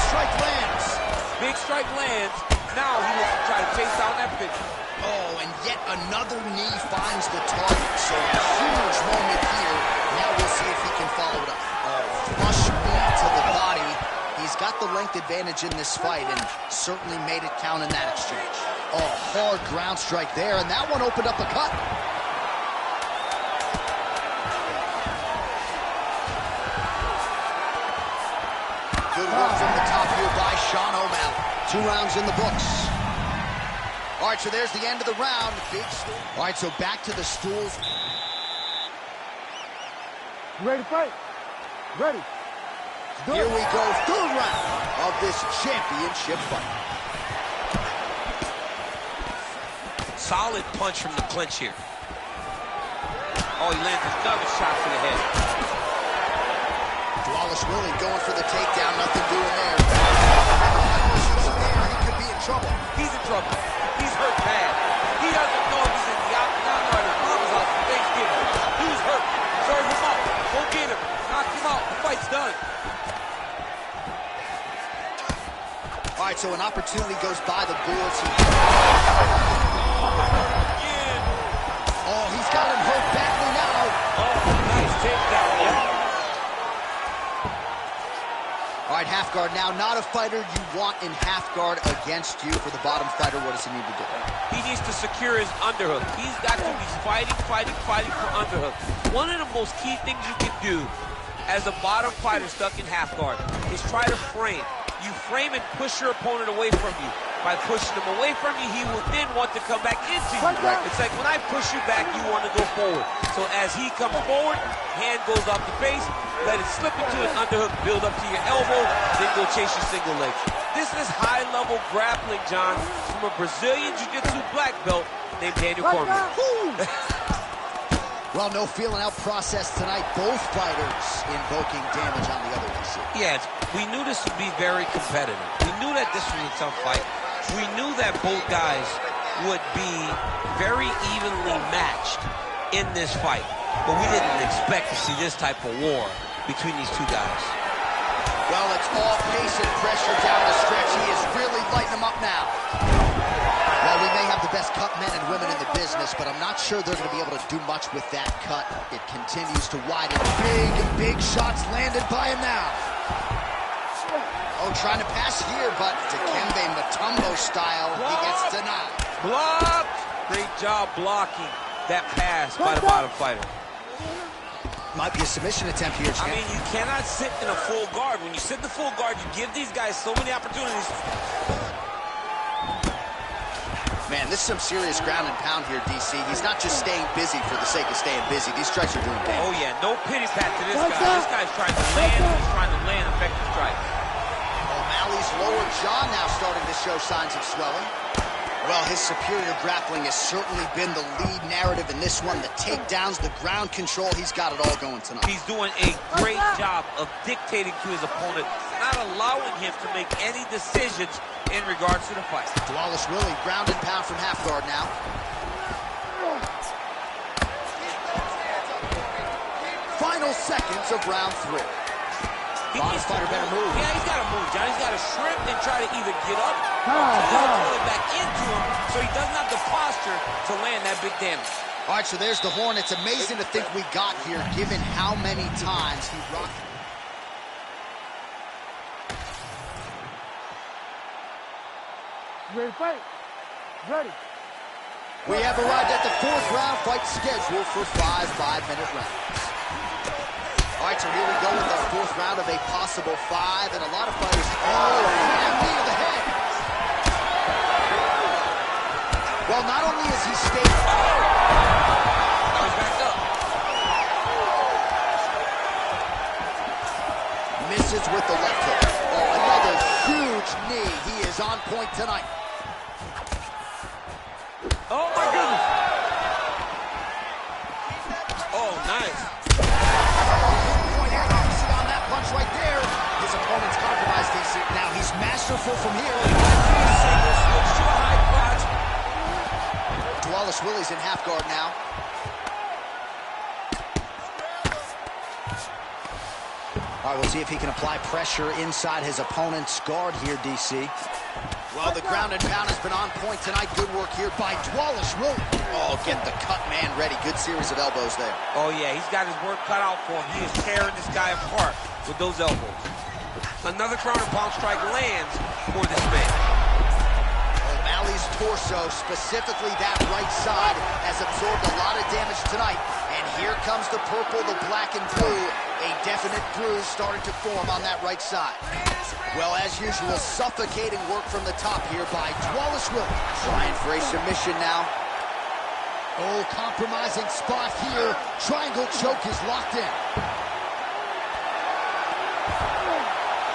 Speaker 2: strike lands.
Speaker 3: Big strike lands. Now he will try to chase down that pitcher.
Speaker 2: Oh, and yet another knee finds the target. So a huge moment here. Now we'll see if he can follow it up. Oh, flush knee to the body. He's got the length advantage in this fight and certainly made it count in that exchange. Oh, hard ground strike there, and that one opened up a cut. Good work from the top here by Sean O'Malley. 2 rounds in the books. All right, so there's the end of the round. Big stool. All right, so back to the stools.
Speaker 4: You ready to fight? Ready.
Speaker 2: Here we go, 3rd round of this championship fight.
Speaker 3: Solid punch from the clinch here. Oh, he lands another shot for the head.
Speaker 2: Dwalish Willie going for the takedown, nothing doing there. He could be in trouble.
Speaker 3: He's in trouble. He's hurt bad. He doesn't know if he's in the octagon or his mom's house for Thanksgiving. He's hurt. Serve him up. Go get him. Knock him out. The fight's done.
Speaker 2: All right, so an opportunity goes by the boards. Oh, he's got him hurt badly now.
Speaker 3: Oh, nice takedown.
Speaker 2: All right, half guard now. Not a fighter you want in half guard against you. For the bottom fighter, what does he need to do?
Speaker 3: He needs to secure his underhook. He's got to be fighting for underhook. One of the most key things you can do as a bottom fighter stuck in half guard is try to frame. You frame and push your opponent away from you. By pushing him away from you, he will then want to come back into you.
Speaker 2: Right.
Speaker 3: It's like when I push you back, you want to go forward. So as he comes forward, hand goes off the base, let it slip into an underhook, build up to your elbow, then go chase your single leg. This is high-level grappling, John, from a Brazilian Jiu-Jitsu black belt named Daniel Cormier.
Speaker 5: Well, no feeling out process tonight. Both fighters invoking damage on the other, DC.
Speaker 3: Yes, we knew this would be very competitive. We knew that this was a tough fight. We knew that both guys would be very evenly matched in this fight. But we didn't expect to see this type of war between these two guys.
Speaker 2: Well, it's all pace and pressure down the stretch. He is really lighting them up now.
Speaker 5: Well, we may have the best cut men and women in the business, but I'm not sure they're going to be able to do much with that cut. It continues to widen. Big shots landed by him now.
Speaker 2: Oh, trying to pass here, but Dikembe Mutombo style, he gets denied.
Speaker 3: Blocked! Great job blocking that pass by the bottom fighter.
Speaker 5: Might be a submission attempt here, champ.
Speaker 3: I mean, you cannot sit in a full guard. When you sit in the full guard, you give these guys so many opportunities.
Speaker 2: Man, this is some serious ground and pound here, DC. He's not just staying busy for the sake of staying busy. These strikes are doing damage.
Speaker 3: Oh, yeah, no pity pat to this guy. This guy's trying to land. He's trying to land effective strikes.
Speaker 2: O'Malley's lower jaw now starting to show signs of swelling. Well, his superior grappling has certainly been the lead narrative in this one. The takedowns, the ground control, he's got it all going tonight.
Speaker 3: He's doing a great job of dictating to his opponent, not allowing him to make any decisions in regards to the fight.
Speaker 2: Wallace Willie, ground and pound from half guard now. Final seconds of round 3. Bottom fighter better move.
Speaker 3: Yeah, he's got to move, John. He's got to shrimp and try to either get up or pull it back into him so he doesn't have the posture to land that big damage.
Speaker 2: All right, so there's the horn. It's amazing to think we got here, given how many times he rocked.
Speaker 4: Ready to fight? Ready.
Speaker 2: We have arrived at the 4th round fight scheduled for 5 5-minute rounds. All right, so here we go with our 4th round of a possible 5, and a lot of fighters. Oh, and knee to the head. Well, not only is he staying.
Speaker 3: Now he's backed up.
Speaker 2: Misses with the left hook. Oh, another huge knee. He is on point tonight.
Speaker 3: Oh, my goodness. Oh, nice.
Speaker 2: Point accuracy on that punch right there. His opponent's compromised, DC. Now he's masterful from here.
Speaker 3: Single switch to a high crotch.
Speaker 2: Wallace Willie's in half guard now. All right, we'll see if he can apply pressure inside his opponent's guard here, DC. Well, the ground and pound has been on point tonight. Good work here by Wallace Willie. Oh, get the cut man ready. Good series of elbows there.
Speaker 3: Oh, yeah, he's got his work cut out for him. He is tearing this guy apart with those elbows. Another ground and pound strike lands for this man.
Speaker 2: O'Malley's torso, specifically that right side, has absorbed a lot of damage tonight. And here comes the purple, the black, and blue. A definite bruise starting to form on that right side. Well, as usual, suffocating work from the top here by Wallace Willie. Trying for a submission now. Oh, compromising spot here. Triangle choke is locked in.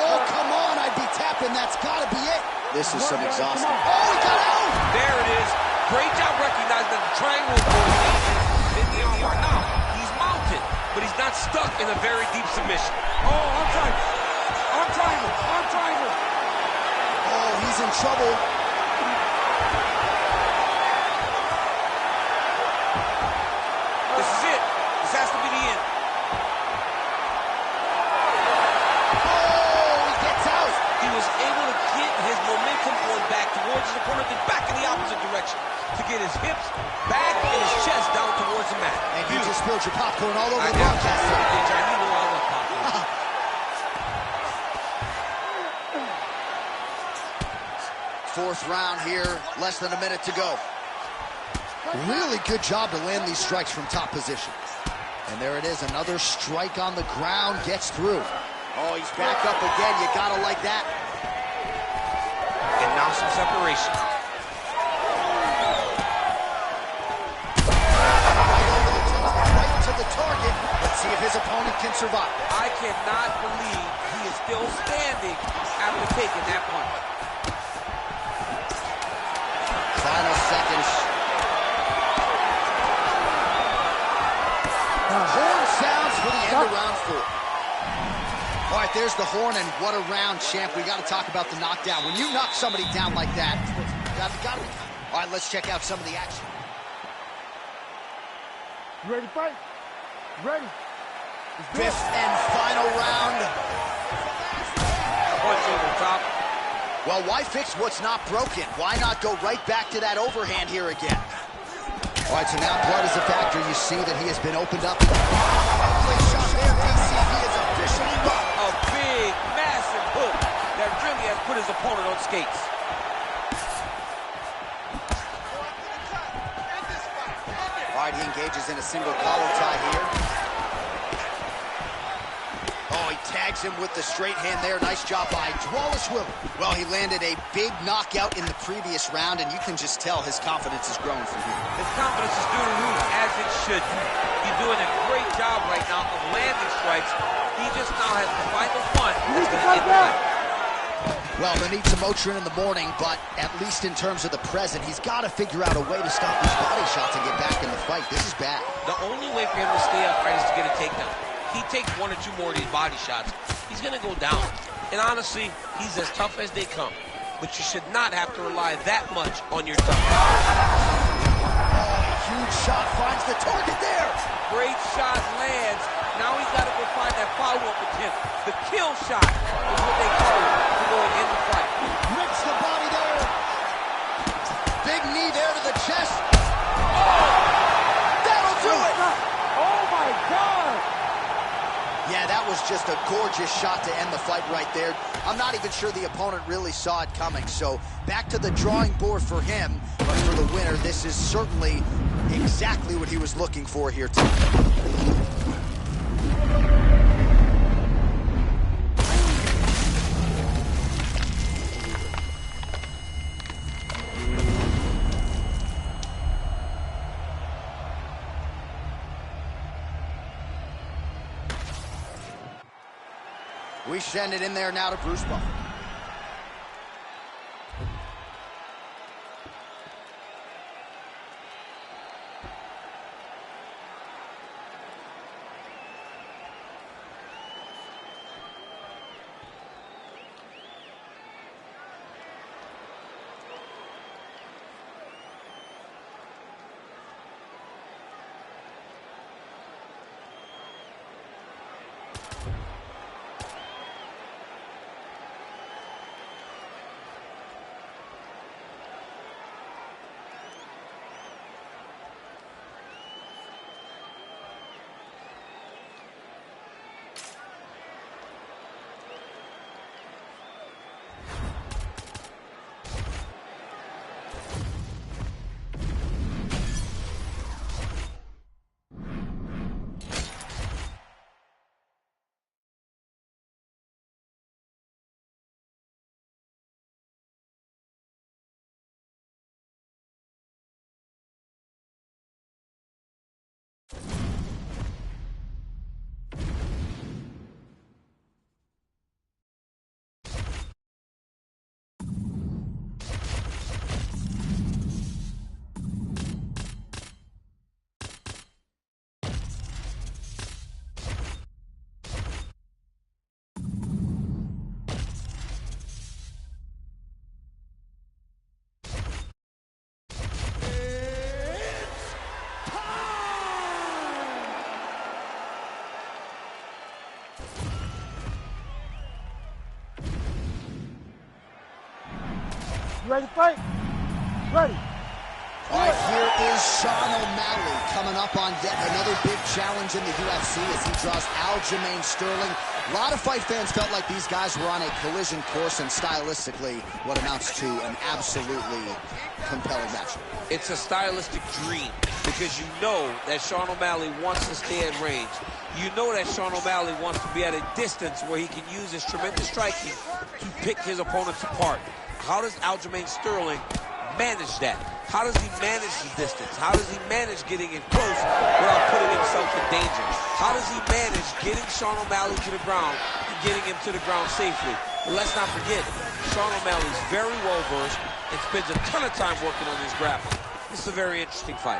Speaker 2: Oh, come on, I'd be tapping. That's got to be it. This is some exhausting. Oh, he got out!
Speaker 3: There it is. Great job recognizing that the triangle is more dangerous than the arm. Now, he's mounted, but he's not stuck in a very deep submission.
Speaker 4: Oh, I'm trying. I'm triangle. I'm triangle.
Speaker 2: Oh, he's in trouble.
Speaker 3: This is it. This has to be the end.
Speaker 2: Oh, he gets out.
Speaker 3: He was able to get his momentum going back towards his opponent and back in the opposite direction to get his hips back and his chest down towards the mat.
Speaker 2: And you just spilled your popcorn all over
Speaker 3: I
Speaker 2: the broadcast.
Speaker 3: did, John. You know I love popcorn.
Speaker 2: Fourth round here, less than a minute to go. Really good job to land these strikes from top position. And there it is, another strike on the ground, gets through. Oh, he's back up again, you gotta like that.
Speaker 3: And now some separation.
Speaker 2: Right to the target. Let's see if his opponent can survive.
Speaker 3: I cannot believe he is still standing after taking that punch.
Speaker 2: Final seconds.
Speaker 5: Horn sounds for the end of round 4. All right, there's the horn, and what a round, champ. We got to talk about the knockdown. When you knock somebody down like that, gotta be. All right, let's check out some of the action.
Speaker 4: You ready to fight? Ready.
Speaker 5: Fifth and final round.
Speaker 3: Punch over the top.
Speaker 5: Well, why fix what's not broken? Why not go right back to that overhand here again? All right, so now blood is a factor. You see that he has been opened up. Ugly shot there, DC. He is officially rocked.
Speaker 3: A big, massive hook that really has put his opponent on skates.
Speaker 5: All right, he engages in a single collar tie here. Oh, he tags him with the straight hand there. Nice job by Wallace Willem. Well, he landed a big knockout in the previous round, and you can just tell his confidence is growing from here.
Speaker 3: His confidence is through the roof, as it should. He's doing a great job right now of landing strikes. He just now has to find the fun. That's going to end the fight.
Speaker 5: Well, they need some Motrin in the morning, but at least in terms of the present, he's got to figure out a way to stop these body shots and get back in the fight. This is bad.
Speaker 3: The only way for him to stay upright is to get a takedown. He takes 1 or 2 more of these body shots, he's going to go down. And honestly, he's as tough as they come. But you should not have to rely that much on your toughness.
Speaker 5: Huge shot finds the target there.
Speaker 3: Great shot lands. Now he's got to go find that follow-up attempt. The kill shot is what they call it to go and end the fight.
Speaker 5: Rips the body there. Big knee there to the chest. That'll do it.
Speaker 4: Oh, my God.
Speaker 5: Yeah, that was just a gorgeous shot to end the fight right there. I'm not even sure the opponent really saw it coming. So back to the drawing board for him. But for the winner, this is certainly exactly what he was looking for here tonight. We send it in there now to Bruce Buffer.
Speaker 4: You ready to fight? Ready.
Speaker 5: All right, here is Sean O'Malley coming up on yet another big challenge in the UFC as he draws Aljamain Sterling. A lot of fight fans felt like these guys were on a collision course, and stylistically, what amounts to an absolutely compelling match.
Speaker 3: It's a stylistic dream because you know that Sean O'Malley wants to stay at range. You know that Sean O'Malley wants to be at a distance where he can use his tremendous striking to pick his opponents apart. How does Aljamain Sterling manage that? How does he manage the distance? How does he manage getting in close without putting himself in danger? How does he manage getting Sean O'Malley to the ground and getting him to the ground safely? But let's not forget, Sean O'Malley's very well versed and spends a ton of time working on his grappling. This is a very interesting fight.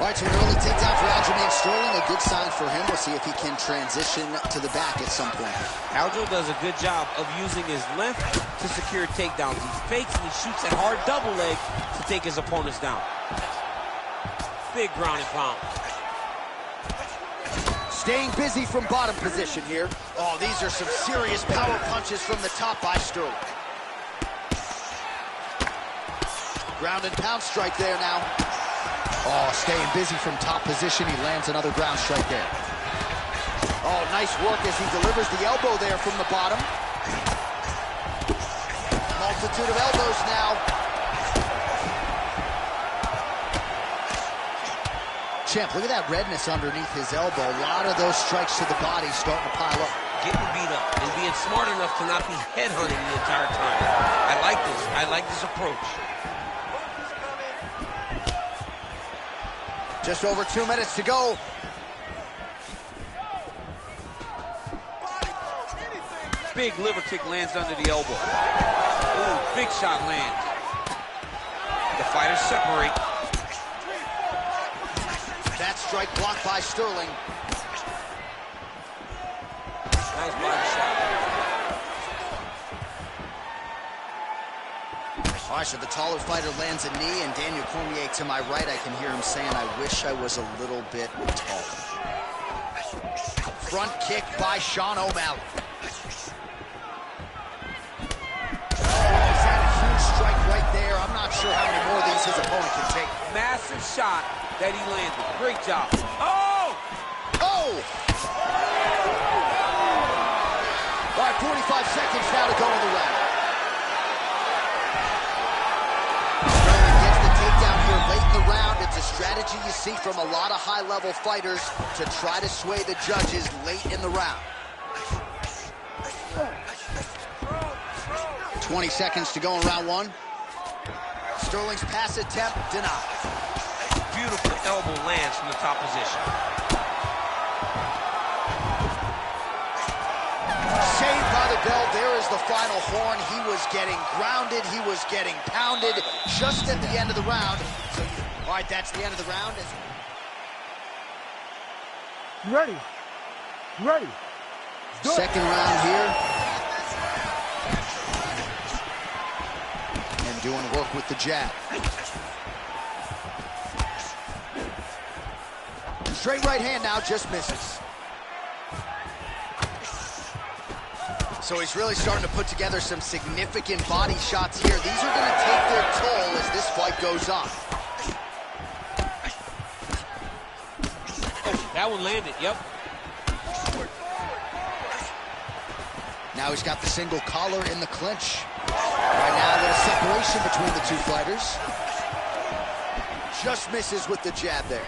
Speaker 5: All right, so an early takedown for Aljamain Sterling. A good good sign for him. We'll see if he can transition to the back at some point.
Speaker 3: Aljo does a good job of using his left to secure takedowns. He fakes and he shoots that hard double leg to take his opponents down. Big ground and pound.
Speaker 2: Staying busy from bottom position here. Oh, these are some serious power punches from the top by Sterling. Ground and pound strike there now. Oh, staying busy from top position. He lands another ground strike there. Oh, nice work as he delivers the elbow there from the bottom. Multitude of elbows now. Champ, look at that redness underneath his elbow. A lot of those strikes to the body starting to pile up.
Speaker 3: Getting beat up and being smart enough to not be headhunting the entire time. I like this. I like this approach.
Speaker 2: Just over 2 minutes to go.
Speaker 3: Big liver kick lands under the elbow. Ooh, big shot lands. The fighters separate.
Speaker 2: That strike blocked by Sterling.
Speaker 3: Nice body shot.
Speaker 2: All right, so the taller fighter lands a knee, and Daniel Cormier to my right, I can hear him saying, I wish I was a little bit taller. Front kick by Sean O'Malley. He's had a huge strike right there. I'm not sure how many more of these his opponent can take.
Speaker 3: Massive shot that he landed. Great job. Oh!
Speaker 2: Oh! All right, 45 seconds now to go in the round. Sterling gets the takedown here late in the round. It's a strategy you see from a lot of high-level fighters to try to sway the judges late in the round. 20 seconds to go in round one. Sterling's pass attempt denied.
Speaker 3: Beautiful elbow lands from the top position.
Speaker 2: Saved by the bell. There is the final horn. He was getting grounded. He was getting pounded just at the end of the round. So, all right, that's the end of the round.
Speaker 4: You ready? You ready?
Speaker 2: Second round here. And doing work with the jab. Straight right hand now, just misses. So he's really starting to put together some significant body shots here. These are going to take their toll as this fight goes on.
Speaker 3: Oh, that one landed, yep.
Speaker 2: Now he's got the single collar in the clinch. Right now, a little separation between the two fighters. Just misses with the jab there.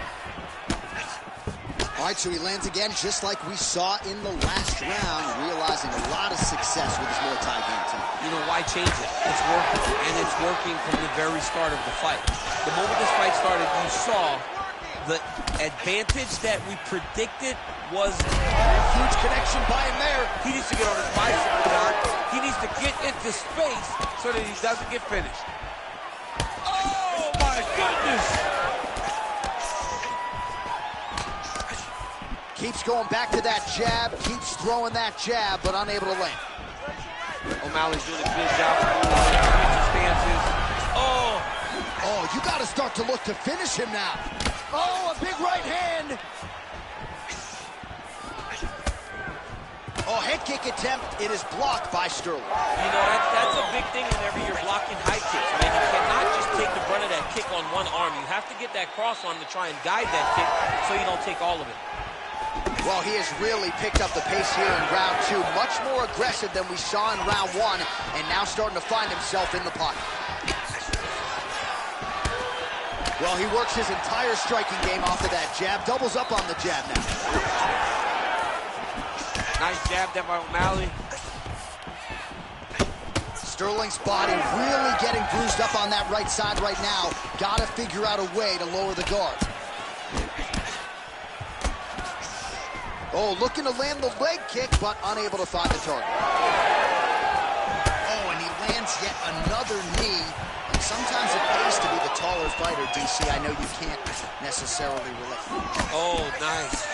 Speaker 2: All right, so he lands again, just like we saw in the last round, realizing a lot of success with his Muay Thai game tonight.
Speaker 3: You know, why change it? It's working, and it's working from the very start of the fight. The moment this fight started, you saw the advantage that we predicted was
Speaker 2: Huge connection by him there.
Speaker 3: he needs to get on his bicycle, Don. He needs to get into space so that he doesn't get finished. Oh, my goodness!
Speaker 2: Keeps going back to that jab, keeps throwing that jab, but unable to land.
Speaker 3: O'Malley's doing a good job of moving stances. Oh!
Speaker 2: Oh, you got to start to look to finish him now. Oh, a big right hand. Oh, head kick attempt. It is blocked by Sterling.
Speaker 3: You know, that's a big thing whenever you're blocking high kicks, man. You cannot just take the brunt of that kick on one arm. You have to get that cross arm to try and guide that kick so you don't take all of it.
Speaker 2: Well, he has really picked up the pace here in round two. Much more aggressive than we saw in round one, and now starting to find himself in the pocket. Well, he works his entire striking game off of that jab. Doubles up on the jab now.
Speaker 3: Nice jab there by O'Malley.
Speaker 2: Sterling's body really getting bruised up on that right side right now. Got to figure out a way to lower the guard. Oh, looking to land the leg kick, but unable to find the target. Oh, and he lands yet another knee. And sometimes it pays to be the taller fighter, DC. I know you can't necessarily relate.
Speaker 3: Oh, nice.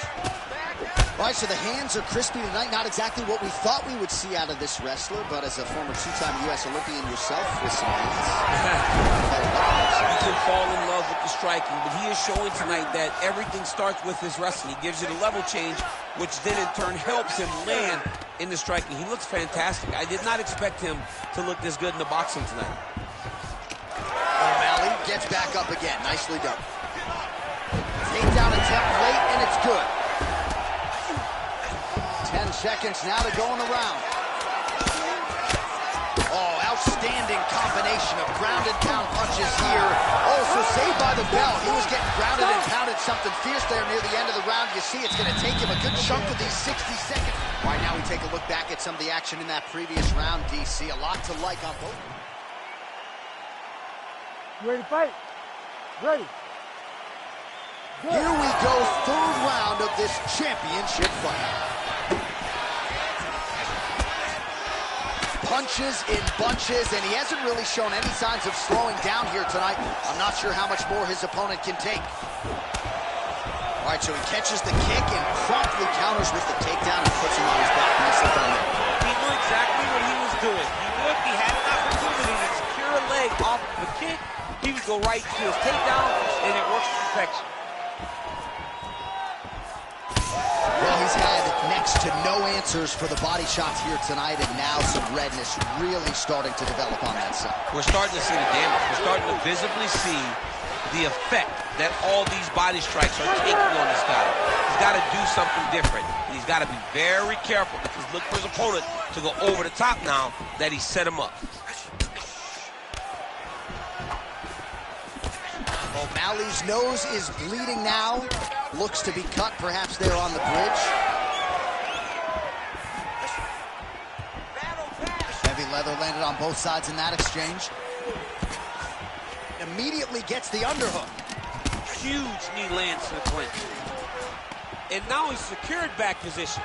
Speaker 5: All right, so the hands are crispy tonight. Not exactly what we thought we would see out of this wrestler, but as a former two-time U.S. Olympian yourself with some hands.
Speaker 3: You can fall in love with the striking, but he is showing tonight that everything starts with his wrestling. He gives you the level change, which then in turn helps him land in the striking. He looks fantastic. I did not expect him to look this good in the boxing tonight.
Speaker 2: O'Malley gets back up again. Nicely done. Takedown attempt late, and it's good. 10 seconds now to go in the round. Oh, outstanding combination of ground and pound punches here. Oh, so saved by the bell. He was getting grounded and pounded something fierce there near the end of the round. You see it's going to take him a good chunk of these 60 seconds. All right, now we take a look back at some of the action in that previous round, DC. A lot to like on both.
Speaker 4: You ready to fight? Ready. Good.
Speaker 2: Here we go, third round of this championship fight. Punches in bunches, and he hasn't really shown any signs of slowing down here tonight. I'm not sure how much more his opponent can take. All right, so he catches the kick and promptly counters with the takedown and puts him on his back. Nicely done there.
Speaker 3: He knew exactly what he was doing. He knew if he had an opportunity to secure a leg off of a kick, he would go right to his takedown, and it works to perfection.
Speaker 2: Well, he's had next to no answers for the body shots here tonight, and now some redness really starting to develop on that side.
Speaker 3: We're starting to see the damage. We're starting to visibly see the effect that all these body strikes are taking on this guy. He's got to do something different. He's got to be very careful because look for his opponent to go over the top now that he set him up.
Speaker 2: O'Malley's nose is bleeding now. Looks to be cut, perhaps there on the bridge. Heavy leather landed on both sides in that exchange. Immediately gets the underhook.
Speaker 3: Huge knee lands to the clinch. And now he's secured back position.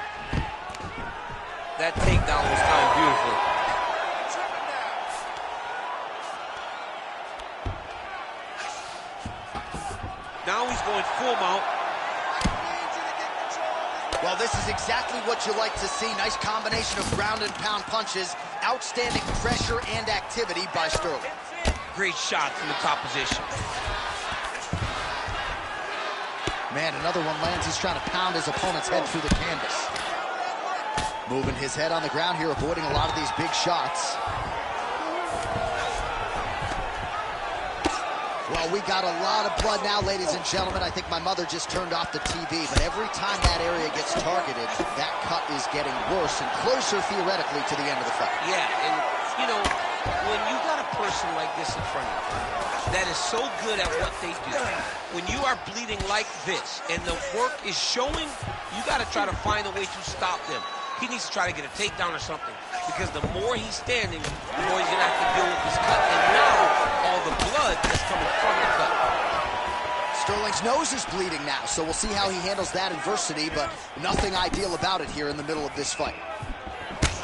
Speaker 3: That takedown was timed beautifully. Now he's going full mount.
Speaker 2: Well, this is exactly what you like to see. Nice combination of ground and pound punches. Outstanding pressure and activity by Sterling.
Speaker 3: Great shot from the top position.
Speaker 2: Man, another one lands. He's trying to pound his opponent's head through the canvas. Moving his head on the ground here, avoiding a lot of these big shots. Well, we got a lot of blood now, ladies and gentlemen. I think my mother just turned off the TV, but every time that area gets targeted, that cut is getting worse and closer, theoretically, to the end of the fight.
Speaker 3: Yeah, and, you know, when you got a person like this in front of you that is so good at what they do, when you are bleeding like this and the work is showing, you got to try to find a way to stop them. He needs to try to get a takedown or something, because the more he's standing, the more he's going to have to deal with this cut. And now, all the blood is coming from the cut.
Speaker 2: Sterling's nose is bleeding now, so we'll see how he handles that adversity, but nothing ideal about it here in the middle of this fight.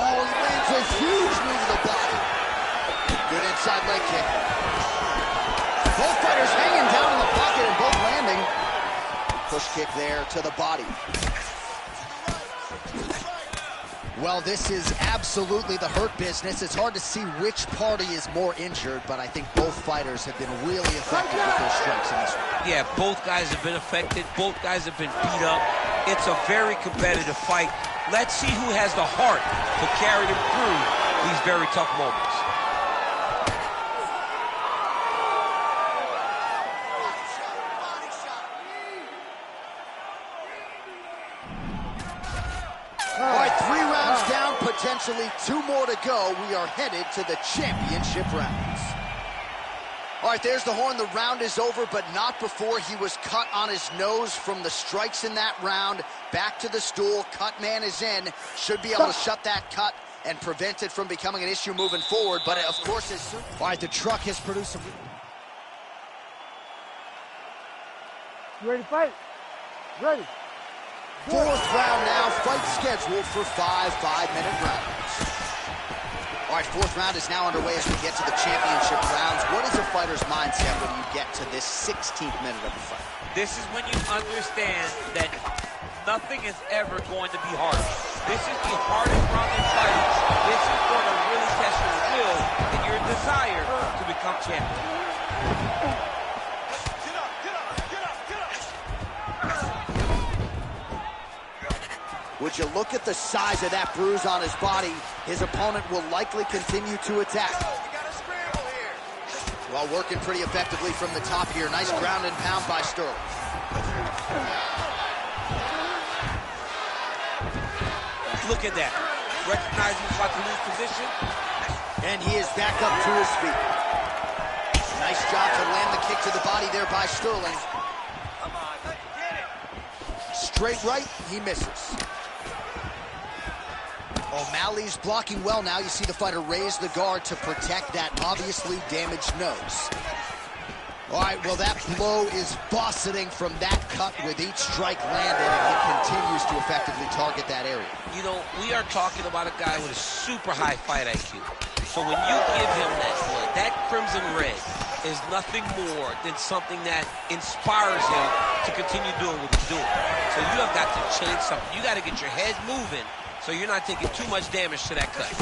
Speaker 2: Oh, he lands a huge knee to the body. Good inside leg kick. Both fighters hanging down in the pocket and both landing. Push kick there to the body. Well, this is absolutely the hurt business. It's hard to see which party is more injured, but I think both fighters have been really effective with their strikes in this one.
Speaker 3: Yeah, both guys have been affected. Both guys have been beat up. It's a very competitive fight. Let's see who has the heart to carry them through these very tough moments.
Speaker 2: All right, 3 rounds down, potentially 2 more to go. We are headed to the championship rounds. All right, there's the horn. The round is over, but not before he was cut on his nose from the strikes in that round. Back to the stool. Cut man is in. Should be able to shut that cut and prevent it from becoming an issue moving forward. But, of course, as soon... All right, the truck has produced some...
Speaker 4: You ready to fight? Ready.
Speaker 2: Fourth round now, fight scheduled for 5 5-minute rounds. All right, fourth round is now underway as we get to the championship rounds. What is a fighter's mindset when you get to this 16th minute of the fight?
Speaker 3: This is when you understand that nothing is ever going to be hard. This is the hardest round in fighting. This is going to really test your will and your desire to become champion.
Speaker 1: Get up, get up, get up, get up.
Speaker 5: Would you look at the size of that bruise on his body? His opponent will likely continue to attack.
Speaker 1: We got a scramble here.
Speaker 2: Well, working pretty effectively from the top here. Nice ground and pound by Sterling.
Speaker 3: Look at that. Recognizing he's about to lose position.
Speaker 2: And he is back up to his feet. Nice job to land the kick to the body there by Sterling.
Speaker 1: Come on, let's get it.
Speaker 2: Straight right, he misses. O'Malley's blocking well now. You see the fighter raise the guard to protect that obviously damaged nose. All right, well, that blow is buffeting from that cut with each strike landed, and he continues to effectively target that area.
Speaker 3: You know, we are talking about a guy with a super high fight IQ. So when you give him that blood, that crimson red is nothing more than something that inspires him to continue doing what he's doing. So you have got to change something. You got to get your head moving so you're not taking too much damage to that cut.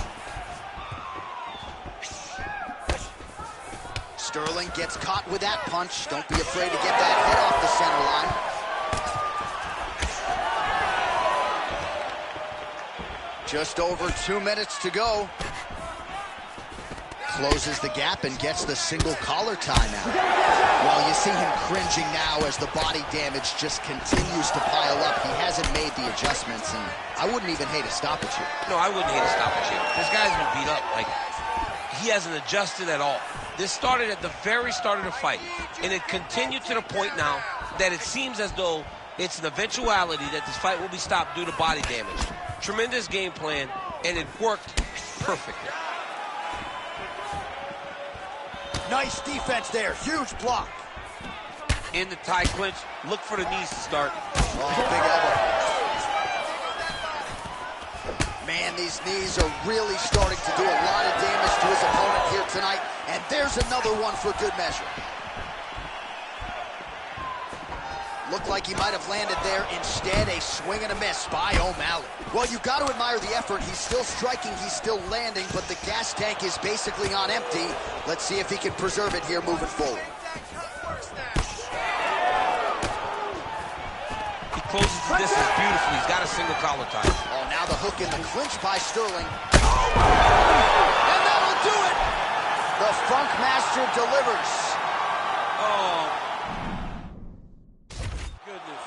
Speaker 2: Sterling gets caught with that punch. Don't be afraid to get that head off the center line. Just over 2 minutes to go. Closes the gap and gets the single collar tie now. Well, you see him cringing now as the body damage just continues to pile up. He hasn't made the adjustments, and I wouldn't even hate a stoppage here.
Speaker 3: No, I wouldn't hate a stoppage here. This guy's been beat up. Like, he hasn't adjusted at all. This started at the very start of the fight, and it continued to the point now that it seems as though it's an eventuality that this fight will be stopped due to body damage. Tremendous game plan, and it worked perfectly.
Speaker 2: Nice defense there. Huge block.
Speaker 3: In the tie clinch, look for the knees to start.
Speaker 2: Oh, big elbow. Man, these knees are really starting to do a lot of damage to his opponent here tonight. And there's another one for good measure. Looked like he might have landed there. Instead, a swing and a miss by O'Malley. Well, you got to admire the effort. He's still striking, he's still landing, but the gas tank is basically on empty. Let's see if he can preserve it here moving forward.
Speaker 3: He closes the distance beautifully. He's got a single collar tie.
Speaker 2: Oh, now the hook in the clinch by Sterling. And that'll do it! The Funk Master delivers.
Speaker 3: Oh, goodness.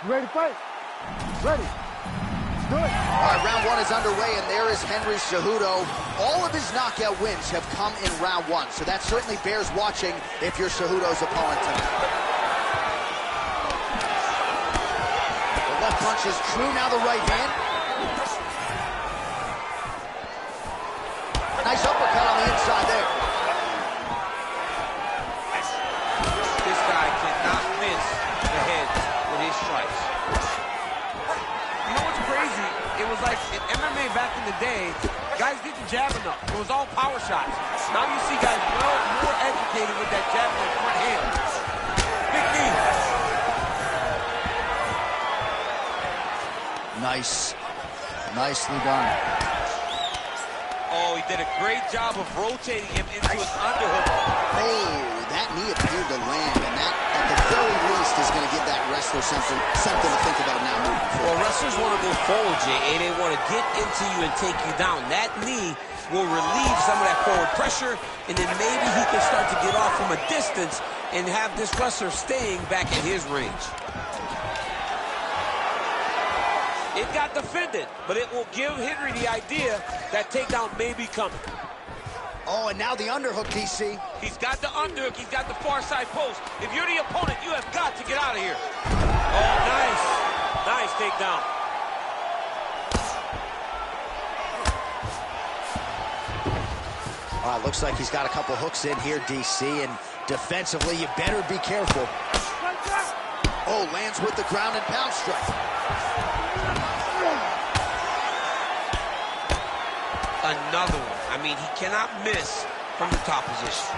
Speaker 4: You ready to fight? Ready. Let's do it.
Speaker 2: All right, round one is underway, and there is Henry Cejudo. All of his knockout wins have come in round one, so that certainly bears watching if you're Cejudo's opponent tonight. The left punch is true, now the right hand. Nice uppercut on the inside there.
Speaker 3: This guy cannot miss the heads with his strikes.
Speaker 6: You know what's crazy? It was like in MMA back in the day, guys didn't jab enough. It was all power shots. Now you see guys more educated with that jab and front hand. Big knee.
Speaker 2: Nice. Nicely done.
Speaker 3: Oh, he did a great job of rotating him into his underhook.
Speaker 2: Oh, that knee appeared to land, and that, at the very least, is going to give that rest
Speaker 5: wrestler something to think about now moving forward.
Speaker 3: Well, wrestlers want to go forward, Jay. They want to get into you and take you down. That knee will relieve some of that forward pressure, and then maybe he can start to get off from a distance and have this wrestler staying back at his range. It got defended, but it will give Henry the idea that takedown may be coming.
Speaker 2: Oh, and now the underhook, DC.
Speaker 3: He's got the underhook. He's got the far side post. If you're the opponent, you have got to get out of here. Oh, nice. Nice takedown.
Speaker 2: All right, looks like he's got a couple hooks in here, DC, and defensively, you better be careful. Oh, lands with the ground and pound strike.
Speaker 3: Another one. I mean, he cannot miss from the top position.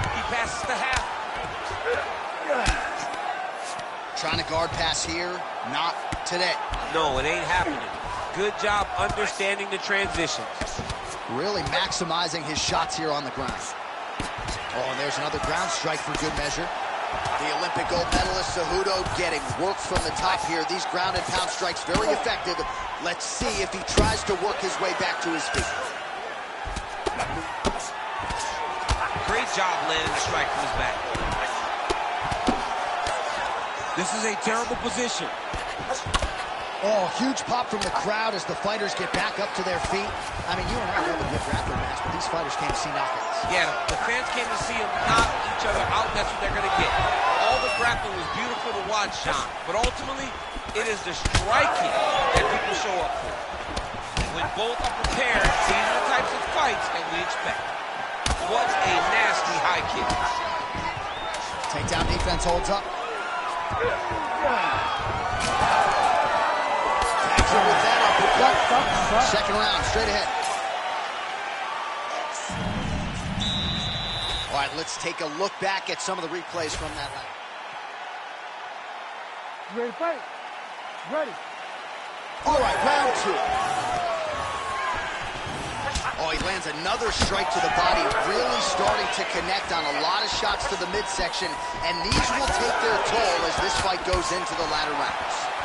Speaker 3: He passes the half.
Speaker 2: Trying to guard pass here, not today.
Speaker 3: No, it ain't happening. Good job understanding the transitions.
Speaker 2: Really maximizing his shots here on the ground. Oh, and there's another ground strike for good measure. The Olympic gold medalist Cejudo getting work from the top here. These ground and pound strikes very effective. Let's see if he tries to work his way back to his feet.
Speaker 3: Great job landing the strike from his back. This is a terrible position.
Speaker 2: Oh, huge pop from the crowd as the fighters get back up to their feet. I mean, you and I love a good grappling match, but these fighters came to see knockouts.
Speaker 3: Yeah, the fans came to see them knock each other out. That's what they're going to get. All the grappling was beautiful to watch, Sean, but ultimately, it is the striking that people show up for. When both are prepared, these are the types of fights that we expect. What a nasty high kick.
Speaker 2: Takedown defense holds up. With that uppercut. Second round, straight ahead. All right, let's take a look back at some of the replays from that round.
Speaker 4: You ready to fight? Ready.
Speaker 2: All right, round two. Oh, he lands another strike to the body, really starting to connect on a lot of shots to the midsection, and these will take their toll as this fight goes into the latter rounds.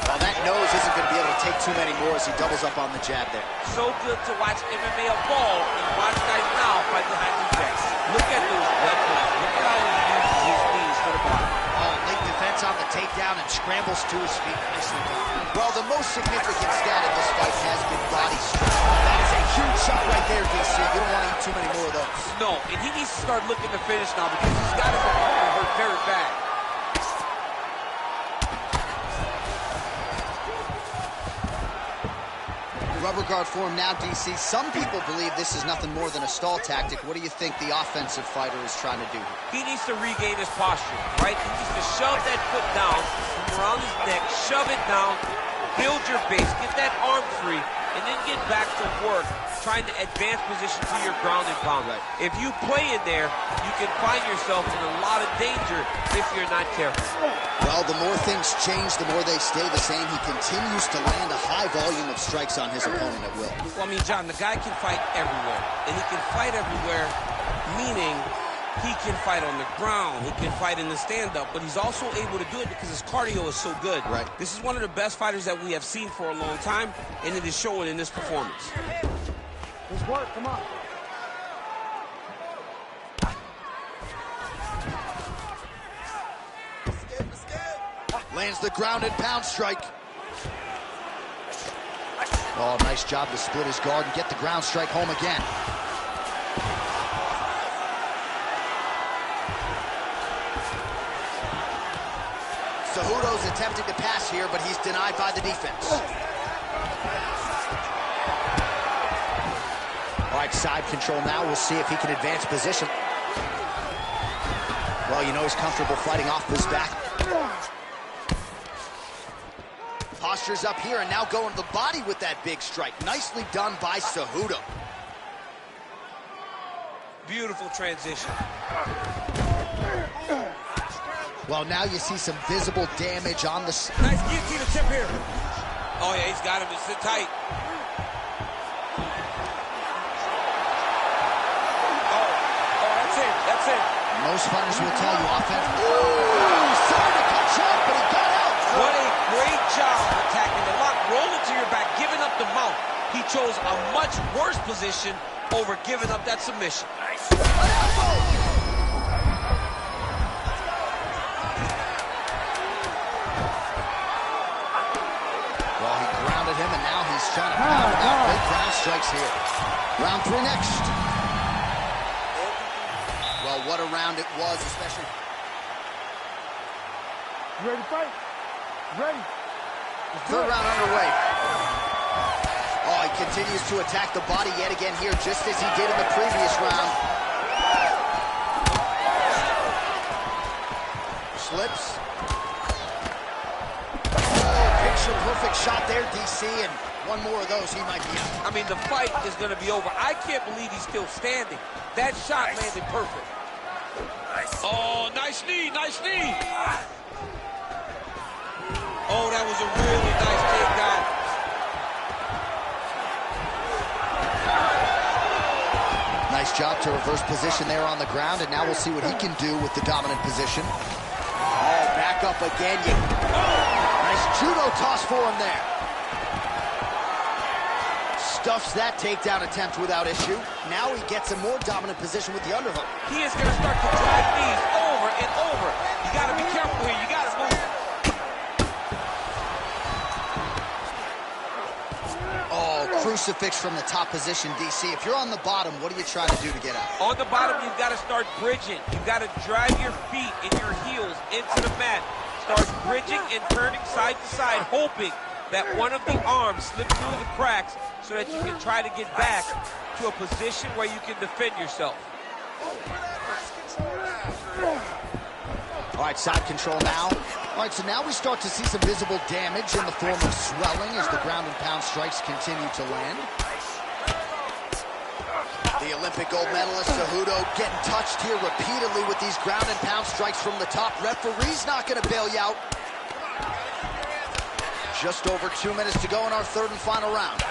Speaker 2: Well, that nose isn't going to be able to take too many more as he doubles up on the jab there.
Speaker 3: So good to watch MMA evolve and watch guys now fight behind the jabs. Look at those weapons. Look at how he uses his knees for the body.
Speaker 2: Oh, late defense on the takedown and scrambles to his feet. Nicely done. Well, the most significant stat in this fight has been body strength. That is a huge shot right there, DC. You don't want to eat too many more of those.
Speaker 3: No, and he needs to start looking to finish now because he's got his opponent hurt very bad.
Speaker 2: Rubber guard for him now, DC. Some people believe this is nothing more than a stall tactic. What do you think the offensive fighter is trying to do here?
Speaker 3: He needs to regain his posture, right? He needs to shove that foot down from around his neck, shove it down, build your base, get that arm free, and then get back to work, trying to advance position to your ground and pound.
Speaker 2: Right.
Speaker 3: If you play in there, you can find yourself in a lot of danger if you're not careful.
Speaker 5: Well, the more things change, the more they stay the same. He continues to land a high volume of strikes on his opponent at will.
Speaker 3: Well, I mean, John, the guy can fight everywhere. And he can fight everywhere, meaning he can fight on the ground, he can fight in the stand-up, but he's also able to do it because his cardio is so good.
Speaker 5: Right.
Speaker 3: This is one of the best fighters that we have seen for a long time, and it is showing in this performance.
Speaker 4: Let's work, come on.
Speaker 2: Lands the ground and pound strike. Oh, nice job to split his guard and get the ground strike home again. Cejudo's attempting to pass here, but he's denied by the defense. All right, side control now. We'll see if he can advance position. Well, you know he's comfortable fighting off his back. Posture's up here and now going to the body with that big strike. Nicely done by Cejudo.
Speaker 3: Beautiful transition.
Speaker 2: Well, now you see some visible damage on the...
Speaker 3: Nice guillotine attempt here. Oh, yeah, he's got him. It's tight.
Speaker 5: Most fighters will tell you offense. Ooh, sorry to cut short, but he got out.
Speaker 3: What a great job attacking the lock, rolling to your back, giving up the mount. He chose a much worse position over giving up that submission.
Speaker 5: Well, he grounded him, and now he's trying to pound him out. Big ground strikes here. Round 3 next. Well, what a round it was, especially.
Speaker 4: You ready to fight? Ready.
Speaker 2: Third round underway. Oh, he continues to attack the body yet again here, just as he did in the previous round. Slips. Oh, picture-perfect shot there, DC, and one more of those, he might be out.
Speaker 3: I mean, the fight is going to be over. I can't believe he's still standing. That shot landed perfect. Oh, nice knee, nice knee. Oh, that was a really nice takedown.
Speaker 5: Nice job to reverse position there on the ground, and now we'll see what he can do with the dominant position.
Speaker 2: Oh, back up again. Nice judo toss for him there. Stuffs that takedown attempt without issue. Now he gets a more dominant position with the underhook.
Speaker 3: He is going to start to drive knees over and over. You got to be careful here. You got to move.
Speaker 5: Oh, crucifix from the top position, DC. If you're on the bottom, what are you trying to do to get out?
Speaker 3: On the bottom, you've got to start bridging. You've got to drive your feet and your heels into the mat. Start bridging and turning side to side, hoping that one of the arms slips through the cracks so that you can try to get back to a position where you can defend yourself.
Speaker 5: All right, side control now. All right, so now we start to see some visible damage in the form of swelling as the ground and pound strikes continue to land.
Speaker 2: The Olympic gold medalist Cejudo getting touched here repeatedly with these ground and pound strikes from the top. Referee's not going to bail you out. Just over 2 minutes to go in our third and final round.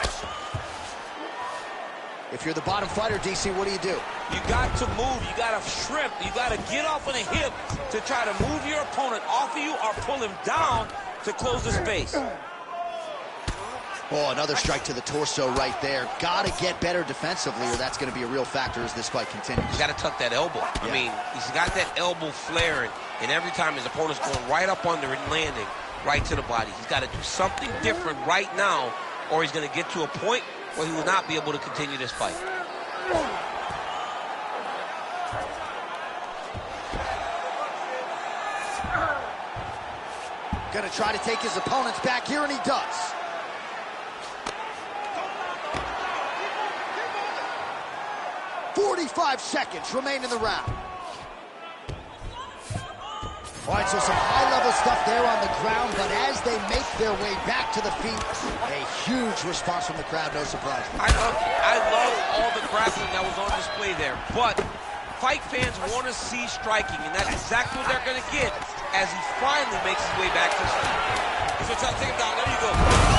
Speaker 2: If you're the bottom fighter, DC, what do you do?
Speaker 3: You got to move. You got to shrimp. You got to get off on the hip to try to move your opponent off of you or pull him down to close the space.
Speaker 5: Oh, another strike to the torso right there. Got to get better defensively, or that's going to be a real factor as this fight continues.
Speaker 3: You got to tuck that elbow. I mean, he's got that elbow flaring, and every time his opponent's going right up under and landing right to the body. He's got to do something different right now, or he's going to get to a point where he will not be able to continue this fight.
Speaker 2: Gonna try to take his opponents back here, and he does. "45 seconds remain in the round." All right, so some high-level stuff there on the ground, but as they make their way back to the feet, a huge response from the crowd, no surprise.
Speaker 3: I love all the grappling that was on display there, but fight fans want to see striking, and that's exactly what they're going to get as he finally makes his way back to the feet. He's going to try to take him down. There you go.